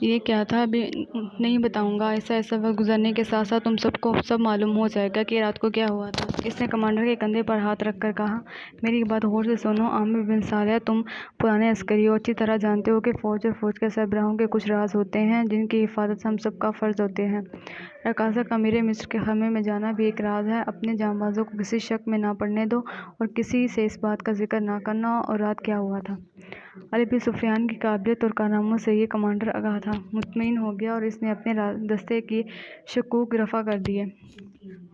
یہ کیا تھا ابھی نہیں بتاؤں گا، ایسا ایسا وقت گزرنے کے ساتھ ساتھ تم سب کو سب معلوم ہو جائے گا کہ رات کو کیا ہوا تھا۔ اس نے کمانڈر کے کندھے پر ہاتھ رکھ کر کہا، میری بات غور سے سنو عامر بن صالح، تم پرانے عسکری ہو، اچھی طرح جانتے ہو کہ فوج اور فوج کے سربراہوں کے کچھ راز ہوتے ہیں جن کی حفاظت ہم سب کا فرض ہوتے ہیں۔ رقاصہ کا امیر مصر کے خیمے میں جانا بھی ایک راز ہے۔ اپنے جانبازوں کو کسی شک میں نہ پڑنے دو اور کسی سے اس بات کا ذکر نہ کرنا اور رات کیا ہوا تھا۔ علی بن سفیان کی قابلیت اور کارناموں سے یہ کمانڈر آگاہ تھا، مطمئن ہو گیا اور اس نے اپنے دستے کی شکوک رفع کر دیے۔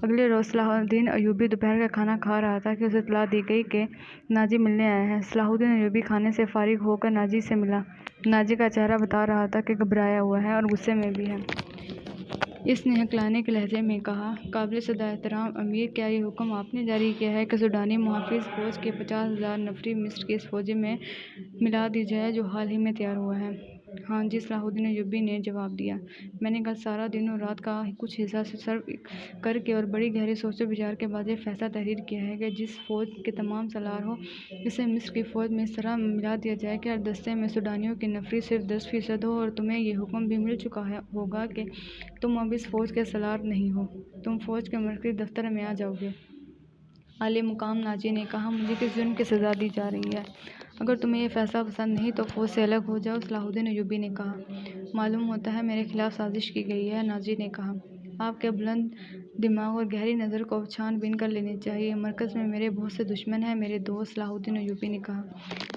اگلے روز صلاح الدین ایوبی دوپہر کا کھانا کھا رہا تھا کہ اسے اطلاع دی گئی کہ ناجی ملنے آیا ہے۔ صلاح الدین ایوبی کھانے سے فارغ ہو کر ناجی سے ملا۔ ناجی کا چہرہ بتا رہا تھا کہ گھبرایا ہوا ہے اور غصے میں بھی ہے۔ اس نے ہکلانے کے لہجے میں کہا، قابل صد احترام امیر، کیا یہ حکم آپ نے جاری کیا ہے کہ سوڈانی محافظ فوج کے 50,000 نفری مصر کی اس فوج میں ملا دی جائے جو حال ہی میں تیار ہوا ہے؟ ہاں جی، صلاح الدین ایوبی نے جواب دیا۔ میں نے کل سارا دن اور رات کا کچھ حصہ صرف کر کے اور بڑی گہری سوچ و بچار کے بعد یہ فیصلہ تحریر کیا ہے کہ جس فوج کے تمام سالار ہو اسے مصر کی فوج میں اس طرح ملا دیا جائے کہ ہر دستے میں سوڈانیوں کی نفری صرف 10% ہو، اور تمہیں یہ حکم بھی مل چکا ہوگا کہ تم اب اس فوج کے سالار نہیں ہو، تم فوج کے مرکزی دفتر میں آ جاؤ گے۔ اعلی مقام ناجی نے کہا، مجھے کس جرم کی سزا دی جا رہی ہے؟ اگر تمہیں یہ فیصلہ پسند نہیں تو فوج سے الگ ہو جاؤ، صلاح الدین ایوبی نے کہا۔ معلوم ہوتا ہے میرے خلاف سازش کی گئی ہے، ناجی نے کہا۔ آپ کے بلند دماغ اور گہری نظر کو اب چھان بین کر لینی چاہیے۔ مرکز میں میرے بہت سے دشمن ہیں میرے دوست، صلاح الدین ایوبی نے کہا۔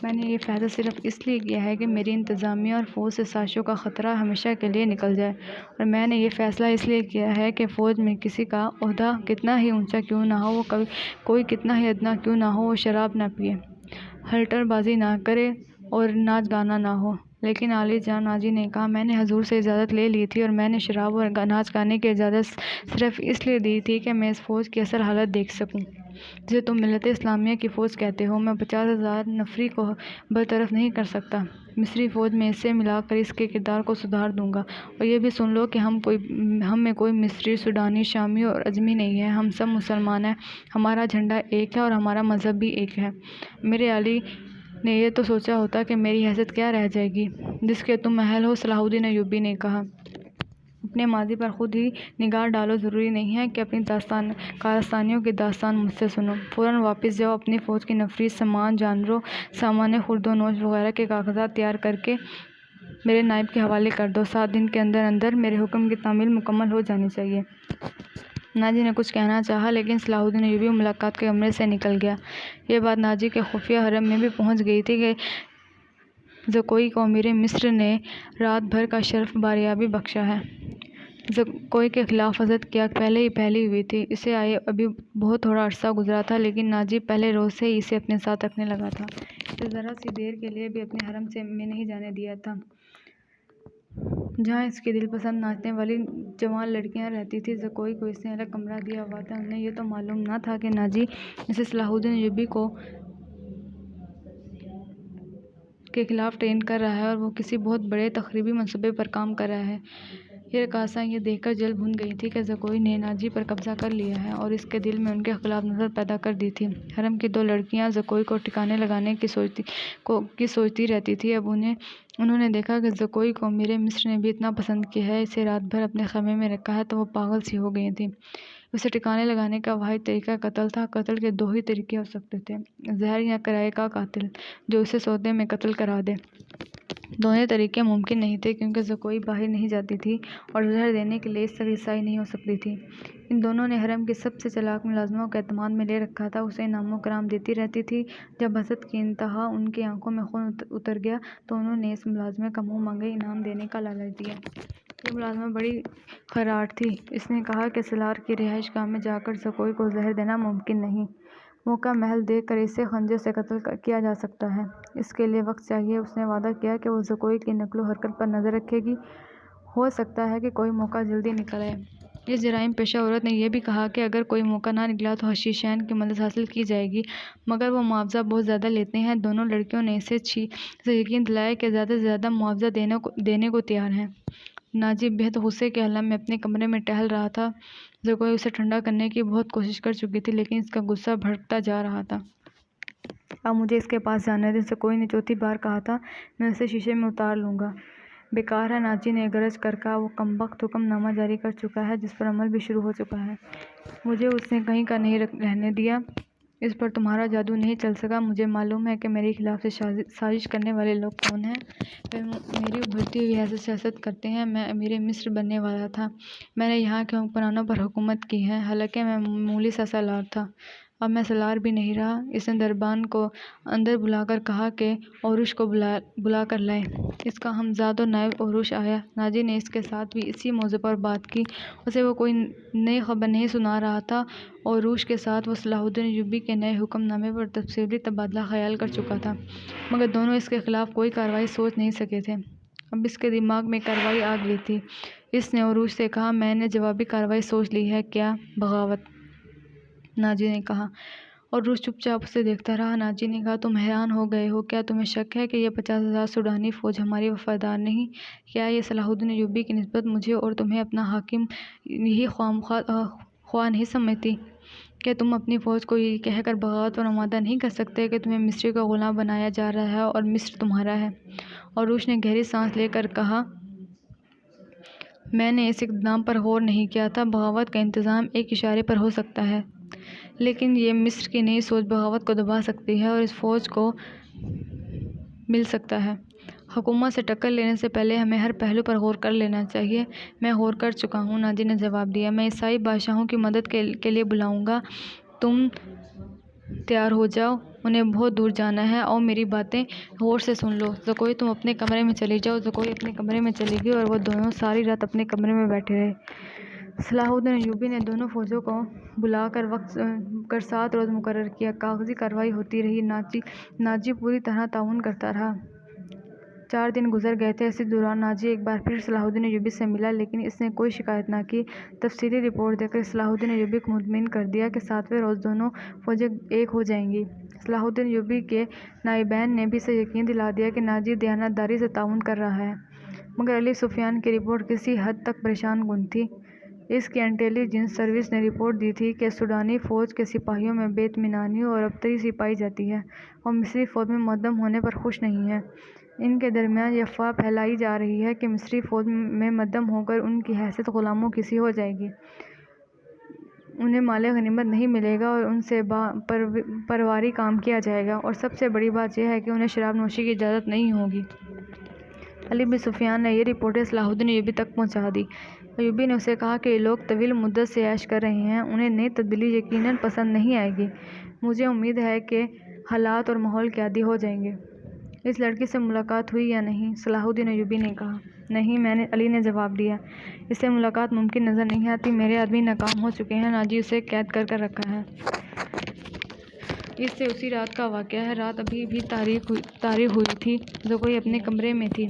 میں نے یہ فیصلہ صرف اس لیے کیا ہے کہ میری انتظامیہ اور فوج سے سازشوں کا خطرہ ہمیشہ کے لیے نکل جائے، اور میں نے یہ فیصلہ اس لیے کیا ہے کہ فوج میں کسی کا عہدہ کتنا ہی اونچا کیوں نہ ہو، وہ کوئی کتنا ہی ادنا کیوں نہ ہو، وہ شراب نہ پیے، ہلٹر بازی نہ کرے اور ناچ گانا نہ ہو۔ لیکن عالی جان ناجی نے کہا، میں نے حضور سے اجازت لے لی تھی اور میں نے شراب اور ناچ گانے کی اجازت صرف اس لیے دی تھی کہ میں اس فوج کی اصل حالت دیکھ سکوں جسے تم ملت اسلامیہ کی فوج کہتے ہو۔ میں 50,000 نفری کو برطرف نہیں کر سکتا، مصری فوج میں اسے ملا کر اس کے کردار کو سدھار دوں گا۔ اور یہ بھی سن لو کہ ہم میں کوئی مصری، سوڈانی، شامی اور عجمی نہیں ہے، ہم سب مسلمان ہیں، ہمارا جھنڈا ایک ہے اور ہمارا مذہب بھی ایک ہے۔ میرے علی نے یہ تو سوچا ہوتا کہ میری حیثیت کیا رہ جائے گی جس کے تم اہل ہو، صلاح الدین ایوبی نے کہا۔ اپنے ماضی پر خود ہی نگاہ ڈالو، ضروری نہیں ہے کہ اپنی کارستانیوں کی داستان مجھ سے سنو۔ فوراً واپس جاؤ، اپنی فوج کی نفری، سامان، جانوروں، سامان خورد و نوش وغیرہ کے کاغذات تیار کر کے میرے نائب کے حوالے کر دو۔ 7 دن کے اندر اندر میرے حکم کی تعمیل مکمل ہو جانی چاہیے۔ ناجی نے کچھ کہنا چاہا لیکن صلاح الدین ایوبی ملاقات کے کمرے سے نکل گیا۔ یہ بات ناجی کے خفیہ حرم میں بھی پہنچ گئی تھی کہ زکوئی کو امیر مصر نے رات بھر کا شرف باریابی بخشا ہے۔ زکوئی کے خلاف حضرت کی آنکھ پہلے ہی پھیلی ہوئی تھی، اسے آئے ابھی بہت تھوڑا عرصہ گزرا تھا، لیکن ناجی پہلے روز سے ہی اسے اپنے ساتھ رکھنے لگا تھا، اسے ذرا سی دیر کے لیے بھی اپنے حرم میں نہیں جانے دیا تھا جہاں اس کی دل پسند ناچنے والی جوان لڑکیاں رہتی تھیں۔ زکوئی کو اس نے الگ کمرہ دیا ہوا تھا، انہیں یہ تو معلوم نہ تھا کہ ناجی اسے صلاح الدین ایوبی کے خلاف ٹرین کر رہا ہے اور وہ کسی بہت بڑے تخریبی منصوبے پر کام کر رہا ہے۔ یہ رقاصہ یہ دیکھ کر جل بھن گئی تھی کہ زکوئی نے ناجی پر قبضہ کر لیا ہے اور اس کے دل میں ان کے خلاف نفرت پیدا کر دی تھی۔ حرم کی 2 لڑکیاں زکوئی کو ٹھکانے لگانے کی سوچتی رہتی تھیں۔ اب انہوں نے دیکھا کہ زکوئی کو امیر مصر نے بھی اتنا پسند کیا ہے، اسے رات بھر اپنے خیمے میں رکھا ہے، تو وہ پاگل سی ہو گئی تھیں۔ اسے ٹھکانے لگانے کا واحد طریقہ قتل تھا۔ قتل کے 2 ہی طریقے ہو سکتے تھے، زہر یا کرائے کا قاتل جو اسے سودے میں قتل کرا دے۔ دونوں طریقے ممکن نہیں تھے کیونکہ زکوئی باہر نہیں جاتی تھی اور زہر دینے کے لیے اس تک رسائی نہیں ہو سکتی تھی۔ ان دونوں نے حرم کی سب سے چالاک ملازمہ کو اعتماد میں لے رکھا تھا، اسے انعام و کرام دیتی رہتی تھی۔ جب حسد کی انتہا ان کی آنکھوں میں خون اتر گیا تو انہوں نے اس ملازمے کا منہ مانگے انعام دینے کا لالچ دیا۔ یہ ملازمہ بڑی خراٹ تھی، اس نے کہا کہ سالار کی رہائش گاہ میں جا کر زکوئی کو زہر دینا ممکن نہیں، موقع محل دیکھ کر اسے خنجر سے قتل کیا جا سکتا ہے، اس کے لیے وقت چاہیے۔ اس نے وعدہ کیا کہ وہ زکوئی کی نقل و حرکت پر نظر رکھے گی، ہو سکتا ہے کہ کوئی موقع جلدی نکل آئے۔ اس جرائم پیشہ عورت نے یہ بھی کہا کہ اگر کوئی موقع نہ نکلا تو حشیشین کی مدد حاصل کی جائے گی، مگر وہ معاوضہ بہت زیادہ لیتے ہیں۔ دونوں لڑکیوں نے اسے یقین دلایا کہ زیادہ سے زیادہ معاوضہ دینے کو تیار ہیں۔ ناجی بہت غصے کے عالم میں اپنے کمرے میں ٹہل رہا تھا۔ زکوئی اسے ٹھنڈا کرنے کی بہت کوشش کر چکی تھی لیکن اس کا غصہ بھڑکتا جا رہا تھا۔ اب مجھے اس کے پاس جانے دیں، زکوئی نے 4تھی بار کہا تھا، میں اسے شیشے میں اتار لوں گا۔ بیکار ہے، ناجی نے گرج کر کہا۔ وہ کم وقت حکم نامہ جاری کر چکا ہے جس پر عمل بھی شروع ہو چکا ہے۔ مجھے اس نے کہیں کا نہیں رہنے دیا۔ اس پر تمہارا جادو نہیں چل سکا۔ مجھے معلوم ہے کہ میرے خلاف سے سازش کرنے والے لوگ کون ہیں۔ وہ میری ابھرتی ہوئی حیثیت سے حسد کرتے ہیں۔ میں امیر مصر بننے والا تھا۔ میں نے یہاں کے حکمرانوں پر حکومت کی ہے، حالانکہ میں معمولی سا سالار تھا۔ اب میں سالار بھی نہیں رہا۔ اس نے دربان کو اندر بلا کر کہا کہ عروش کو بلا کر لائے۔ اس کا ہمزاد و نائب عروش آیا۔ ناجی نے اس کے ساتھ بھی اسی موضوع پر بات کی۔ اسے وہ کوئی نئی خبر نہیں سنا رہا تھا۔ عروش کے ساتھ وہ صلاح الدین ایوبی کے نئے حکم نامے پر تفصیلی تبادلہ خیال کر چکا تھا، مگر دونوں اس کے خلاف کوئی کارروائی سوچ نہیں سکے تھے۔ اب اس کے دماغ میں کارروائی آ گئی تھی۔ اس نے عروش سے کہا، میں نے جوابی کارروائی سوچ لی ہے۔ کیا؟ بغاوت، ناجی نے کہا۔ عروش چپ چاپ اسے دیکھتا رہا۔ ناجی نے کہا، تم حیران ہو گئے ہو؟ کیا تمہیں شک ہے کہ یہ 50,000 سوڈانی فوج ہماری وفادار نہیں؟ کیا یہ صلاح الدین ایوبی کی نسبت مجھے اور تمہیں اپنا حاکم یہی خواہ نہیں سمجھتی؟ کیا تم اپنی فوج کو یہ کہہ کر بغاوت پر آمادہ نہیں کر سکتے کہ تمہیں مصری کا غلام بنایا جا رہا ہے اور مصر تمہارا ہے؟ عروش نے گہری سانس لے کر کہا، میں نے اس اقدام پر غور نہیں کیا تھا۔ بغاوت کا انتظام ایک اشارے پر ہو سکتا ہے، لیکن یہ مصر کی نئی سوچ بغاوت کو دبا سکتی ہے اور اس فوج کو مل سکتا ہے۔ حکومت سے ٹکر لینے سے پہلے ہمیں ہر پہلو پر غور کر لینا چاہیے۔ میں غور کر چکا ہوں، ناجی نے جواب دیا۔ میں عیسائی بادشاہوں کی مدد کے لیے بلاؤں گا۔ تم تیار ہو جاؤ، انہیں بہت دور جانا ہے۔ اور میری باتیں غور سے سن لو۔ زکوئی، تم اپنے کمرے میں چلی جاؤ۔ زکوئی اپنے کمرے میں چلی گئی اور وہ دونوں ساری رات اپنے کمرے میں بیٹھے رہے۔ صلاح الدین ایوبی نے دونوں فوجوں کو بلا کر 7 روز مقرر کیا۔ کاغذی کارروائی ہوتی رہی۔ ناجی پوری طرح تعاون کرتا رہا۔ 4 دن گزر گئے تھے۔ اسی دوران ناجی ایک بار پھر صلاح الدین ایوبی سے ملا، لیکن اس نے کوئی شکایت نہ کی۔ تفصیلی رپورٹ دے کر صلاح الدین ایوبی کو مطمئن کر دیا کہ 7ویں روز دونوں فوجیں ایک ہو جائیں گی۔ صلاح الدین ایوبی کے نائبین نے بھی اسے یقین دلا دیا کہ ناجی دیانت داری سے تعاون کر رہا ہے، مگر علی سفیان کی رپورٹ کسی حد تک پریشان کن تھی۔ اس کی انٹیلی جنس سروس نے رپورٹ دی تھی کہ سوڈانی فوج کے سپاہیوں میں بے اطمینانی اور ابتری سی پائی جاتی ہے اور مصری فوج میں مدھم ہونے پر خوش نہیں ہے۔ ان کے درمیان یہ افواہ پھیلائی جا رہی ہے کہ مصری فوج میں مدھم ہو کر ان کی حیثیت غلاموں کی سی ہو جائے گی، انہیں مال غنیمت نہیں ملے گا اور ان سے پرواری کام کیا جائے گا، اور سب سے بڑی بات یہ ہے کہ انہیں شراب نوشی کی اجازت نہیں ہوگی۔ علی بن سفیان نے یہ رپورٹیں صلاح الدین ایوبی تک پہنچا دی۔ ایوبی نے اسے کہا کہ یہ لوگ طویل مدت سے عیش کر رہے ہیں، انہیں نئی تبدیلی یقیناً پسند نہیں آئے گی۔ مجھے امید ہے کہ حالات اور ماحول کے عادی ہو جائیں گے۔ اس لڑکی سے ملاقات ہوئی یا نہیں؟ صلاح الدین ایوبی نے کہا۔ نہیں، علی نے جواب دیا، اس سے ملاقات ممکن نظر نہیں آتی۔ میرے آدمی ناکام ہو چکے ہیں، ناجی اسے قید کر رکھا ہے۔ اس سے اسی رات کا واقعہ ہے۔ رات ابھی بھی تاریک ہوئی تھی۔ زکوئی اپنے کمرے میں تھی۔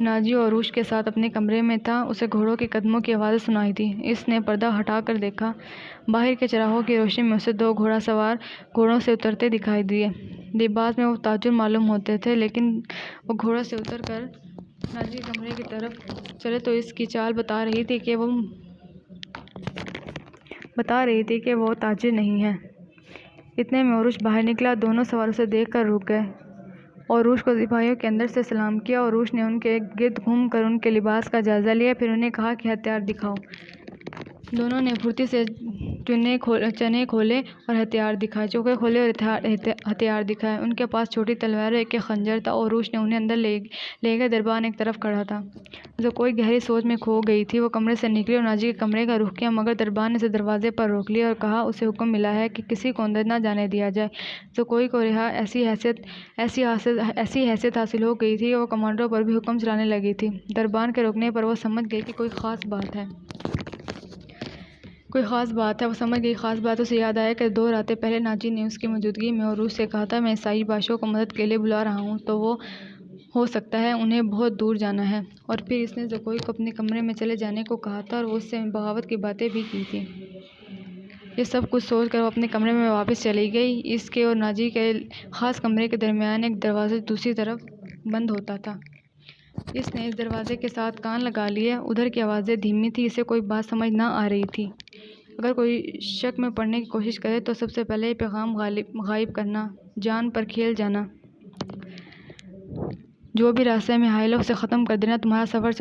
ناجی اور عروش کے ساتھ اپنے کمرے میں تھا۔ اسے گھوڑوں کے قدموں کی آوازیں سنائی تھی۔ اس نے پردہ ہٹا کر دیکھا۔ باہر کے چراغوں کی روشنی میں اسے 2 گھوڑا سوار گھوڑوں سے اترتے دکھائی دیے۔ لباس میں وہ تاجر معلوم ہوتے تھے، لیکن وہ گھوڑوں سے اتر کر ناجی کے کمرے کی طرف چلے تو اس کی چال بتا رہی تھی کہ وہ تاجر نہیں ہے۔ اتنے میں عروش باہر نکلا۔ دونوں سوار اسے دیکھ کر رک گئے اور عروش کو سپاہیوں کے اندر سے سلام کیا۔ عروش نے ان کے گرد گھوم کر ان کے لباس کا جائزہ لیا، پھر انہیں کہا کہ ہتھیار دکھاؤ۔ دونوں نے پھرتی سے چنے کھولے اور ہتھیار دکھائے، چوکے کھولے اور ہتھیار دکھائے۔ ان کے پاس چھوٹی تلوار اور ایک خنجر تھا اور عروش نے انہیں اندر لے گئے۔ دربان ایک طرف کھڑا تھا۔ زکوئی گہری سوچ میں کھو گئی تھی۔ وہ کمرے سے نکلی اور ناجی کے کمرے کا رخ کیا، مگر دربان نے اسے دروازے پر روک لیا اور کہا، اسے حکم ملا ہے کہ کسی کو اندر نہ جانے دیا جائے۔ زکوئی کو ایسی حیثیت حاصل ہو گئی تھی کہ وہ کمانڈروں پر بھی حکم چلانے لگی تھی۔ دربان کے روکنے پر وہ سمجھ گئی کہ کوئی خاص بات ہے۔ وہ سمجھ گئی خاص بات۔ اسے یاد آیا کہ 2 راتیں پہلے ناجی نے اس کی موجودگی میں عروش سے کہا تھا، میں عیسائی بادشاہوں کو مدد کے لیے بلا رہا ہوں، تو وہ ہو سکتا ہے انہیں بہت دور جانا ہے۔ اور پھر اس نے زکوئی کو اپنے کمرے میں چلے جانے کو کہا تھا اور وہ اس سے بغاوت کی باتیں بھی کی تھیں۔ یہ سب کچھ سوچ کر وہ اپنے کمرے میں واپس چلی گئی۔ اس کے اور ناجی کے خاص کمرے کے درمیان ایک دروازہ دوسری طرف بند ہوتا تھا۔ اس نے اس دروازے کے ساتھ کان لگا لیے۔ ادھر کی آوازیں دھیمی تھیں، اسے کوئی بات سمجھ نہ آ رہی تھی۔ اگر کوئی شک میں پڑنے کی کوشش کرے تو سب سے پہلے یہ پیغام غائب کرنا، جان پر کھیل جانا۔ جو بھی راستے میں آئے لو اسے ختم کر دینا، تمہارا سفر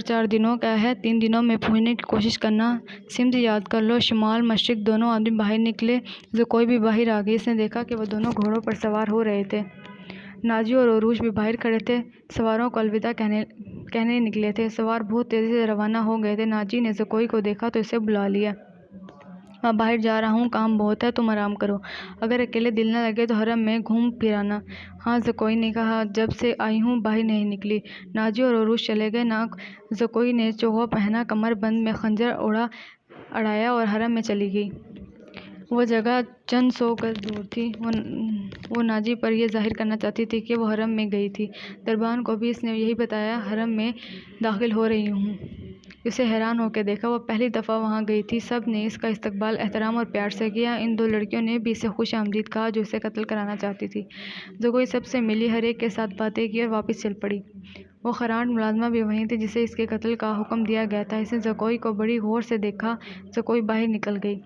4 دنوں کا ہے، 3 دنوں میں پہنچنے کی کوشش کرنا، سمت یاد کر لو، شمال مشرق۔ دونوں آدمی باہر نکلے، زکوئی بھی باہر آ گئی۔ اس نے دیکھا کہ وہ دونوں گھوڑوں پر سوار ہو رہے تھے، ناجی اور عروج بھی باہر کھڑے تھے، سواروں کو الوداع کہنے نکلے تھے۔ سوار بہت تیزی سے روانہ ہو گئے تھے۔ ناجی نے زکوئی کو دیکھا تو اسے بلا لیا۔ میں باہر جا رہا ہوں، کام بہت ہے، تم آرام کرو، اگر اکیلے دل نہ لگے تو حرم میں گھوم پھر آنا۔ ہاں، زکوئی نے کہا، جب سے آئی ہوں باہر نہیں نکلی۔ ناجی اور عروج چلے گئے۔ زکوئی نے چوغا پہنا، کمر بند میں خنجر اڑایا اور حرم میں چلی گئی۔ وہ جگہ چند 100 گز دور تھی۔ وہ ناجی پر یہ ظاہر کرنا چاہتی تھی کہ وہ حرم میں گئی تھی۔ دربان کو بھی اس نے یہی بتایا، حرم میں داخل ہو رہی ہوں۔ اسے حیران ہو کے دیکھا، وہ پہلی دفعہ وہاں گئی تھی۔ سب نے اس کا استقبال احترام اور پیار سے کیا۔ ان 2 لڑکیوں نے بھی اسے خوش آمدید کہا جو اسے قتل کرانا چاہتی تھی۔ زکوئی سب سے ملی، ہر ایک کے ساتھ باتیں کی اور واپس چل پڑی۔ وہ خرانٹ ملازمہ بھی وہی تھی جسے اس کے قتل کا حکم دیا گیا تھا۔ اس نے زکوئی کو بڑی غور سے دیکھا۔ زکوئی باہر نکل گئی۔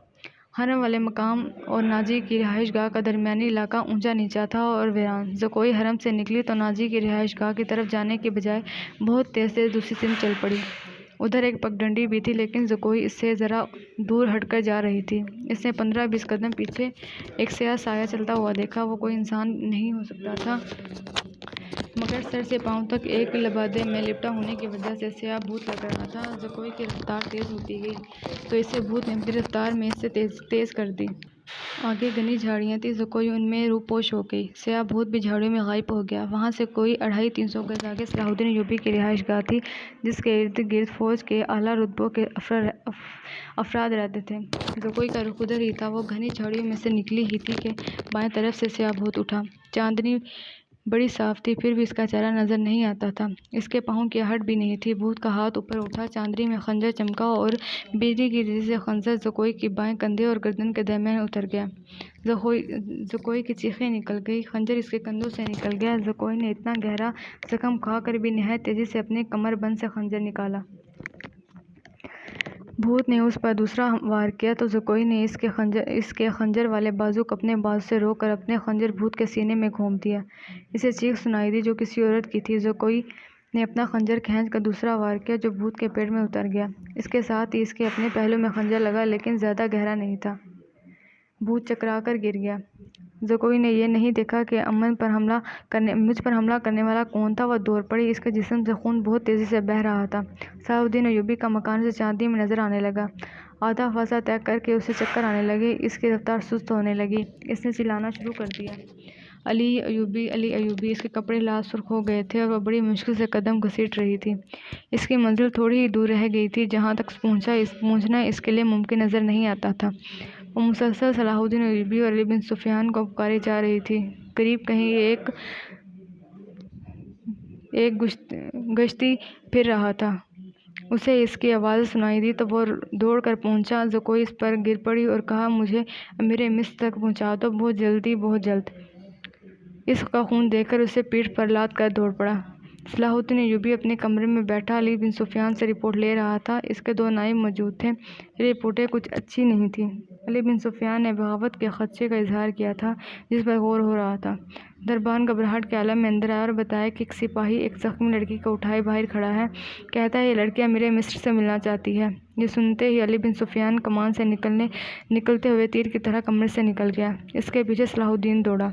حرم والے مقام اور ناجی کی رہائش گاہ کا درمیانی علاقہ اونچا نیچا تھا اور ویران۔ زکوئی حرم سے نکلی تو ناجی کی رہائش گاہ کی طرف جانے کی بجائے بہت تیز دوسری سمت چل پڑی۔ ادھر ایک پگڈنڈی بھی تھی، لیکن زکوئی اس سے ذرا دور ہٹ کر جا رہی تھی۔ اس نے 15-20 قدم پیچھے ایک سیاہ سایہ چلتا ہوا دیکھا۔ وہ کوئی انسان نہیں ہو سکتا تھا، مگر سر سے پاؤں تک ایک لبادے میں لپٹا ہونے کی وجہ سے سیاہ بھوت لگ رہا تھا۔ زکوئی کی رفتار تیز ہوتی گئی تو اسے بھوت نے اپنی رفتار میں اس سے تیز کر دی۔ آگے گھنی جھاڑیاں تھیں، زکوئی ان میں روپوش ہو گئی۔ سیاہ بھوت بھی جھاڑیوں میں غائب ہو گیا۔ وہاں سے کوئی 250-300 گز آگے صلاح الدین ایوبی کی رہائش گاہ تھی، جس کے ارد گرد فوج کے اعلیٰ رتبوں کے افراد رہتے تھے۔ زکوئی کا رخ ادھر ہی تھا۔ وہ گھنی جھاڑیوں میں سے نکلی ہی تھی کہ بائیں طرف سے سیاہ بھوت اٹھا۔ چاندنی بڑی صاف تھی، پھر بھی اس کا چہرہ نظر نہیں آتا تھا۔ اس کے پاؤں کی آہٹ بھی نہیں تھی۔ بھوت کا ہاتھ اوپر اٹھا، چاندنی میں خنجر چمکا اور بجلی کی تیزی سے خنجر زکوئی کی بائیں کندھے اور گردن کے درمیان اتر گیا۔ زکوئی کی چیخیں نکل گئی، خنجر اس کے کندھوں سے نکل گیا۔ زکوئی نے اتنا گہرا زخم کھا کر بھی نہایت تیزی سے اپنے کمر بند سے خنجر نکالا۔ بھوت نے اس پر دوسرا وار کیا تو زکوئی نے اس کے خنجر والے بازو کو اپنے بازو سے روک کر اپنے خنجر بھوت کے سینے میں گھونپ دیا۔ اسے چیخ سنائی دی جو کسی عورت کی تھی۔ زکوئی نے اپنا خنجر کھینچ کر دوسرا وار کیا جو بھوت کے پیٹ میں اتر گیا۔ اس کے ساتھ ہی اس کے اپنے پہلو میں خنجر لگا، لیکن زیادہ گہرا نہیں تھا۔ بھوت چکرا کر گر گیا۔ زکوئی نے یہ نہیں دیکھا کہ مجھ پر حملہ کرنے والا کون تھا۔ وہ دوڑ پڑی، اس کے جسم سے خون بہت تیزی سے بہہ رہا تھا۔ صلاح الدین ایوبی کا مکان اسے چاندنی میں نظر آنے لگا۔ آدھا فاصلہ طے کر کے اسے چکر آنے لگے، اس کی رفتار سست ہونے لگی۔ اس نے چلانا شروع کر دیا، علی ایوبی، علی ایوبی! اس کے کپڑے لال سرخ ہو گئے تھے اور وہ بڑی مشکل سے قدم گھسیٹ رہی تھی۔ اس کی منزل تھوڑی ہی دور رہ گئی تھی۔ جہاں تک پہنچنا اس کے لیے ممکن نظر نہیں آتا تھا۔ وہ مسلسل صلاح الدین ایوبی اور علی بن سفیان کو پکاری جا رہی تھی۔ قریب کہیں ایک گشتی پھر رہا تھا۔ اسے اس کی آوازیں سنائی دی تو وہ دوڑ کر پہنچا۔ زکوئی اس پر گر پڑی اور کہا، مجھے امیر مصر تک پہنچا دو، بہت جلد۔ اس کا خون دیکھ کر اسے پیٹھ پر لاد کر دوڑ پڑا۔ صلاح الدین ایوبی اپنے کمرے میں بیٹھا علی بن سفیان سے رپورٹ لے رہا تھا۔ اس کے 2 نائب موجود تھے۔ یہ رپورٹیں کچھ اچھی نہیں تھیں۔ علی بن سفیان نے بغاوت کے خدشے کا اظہار کیا تھا جس پر غور ہو رہا تھا۔ دربان گھبراہٹ کے عالم میں اندر آیا اور بتایا کہ ایک سپاہی ایک زخمی لڑکی کو اٹھائے باہر کھڑا ہے، کہتا ہے یہ لڑکی امیر مصر سے ملنا چاہتی ہے۔ یہ سنتے ہی علی بن سفیان کمان سے نکلتے ہوئے تیر کی طرح کمرے سے نکل گیا۔ اس کے پیچھے صلاح الدین دوڑا۔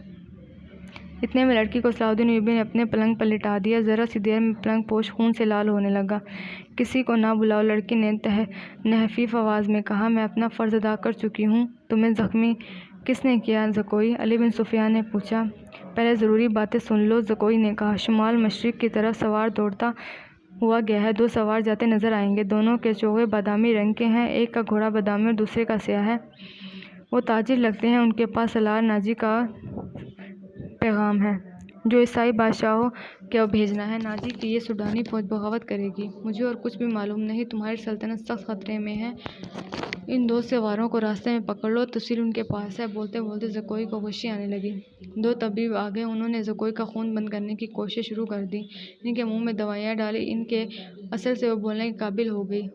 اتنے میں لڑکی کو صلاح الدین ایوبی نے اپنے پلنگ پر لٹا دیا۔ ذرا سی دیر میں پلنگ پوش خون سے لال ہونے لگا۔ کسی کو نہ بلاؤ، لڑکی نے نحیف آواز میں کہا، میں اپنا فرض ادا کر چکی ہوں۔ تمہیں زخمی کس نے کیا زکوئی؟ علی بن سفیان نے پوچھا۔ پہلے ضروری باتیں سن لو، زکوئی نے کہا۔ شمال مشرق کی طرف سوار دوڑتا ہوا گیا ہے، 2 سوار جاتے نظر آئیں گے۔ دونوں کے چوغے بادامی رنگ کے ہیں، ایک کا گھوڑا بادامی اور دوسرے کا سیاہ ہے۔ وہ تاجر لگتے ہیں، ان کے پاس سالار ناجی کا پیغام ہے جو عیسائی بادشاہوں کو بھیجنا ہے۔ ناجی کی یہ سوڈانی فوج بغاوت کرے گی۔ مجھے اور کچھ بھی معلوم نہیں، تمہاری سلطنت سخت خطرے میں ہے۔ ان 2 سواروں کو راستے میں پکڑ لو، تفصیل ان کے پاس ہے۔ بولتے بولتے زکوئی کو غشی آنے لگی۔ 2 طبیب آ گئے، انہوں نے زکوئی کا خون بند کرنے کی کوششیں شروع کر دیں۔ ان کے منہ میں دوائیاں ڈالیں، ان کے اثر سے وہ بولنے کے قابل ہو گئی۔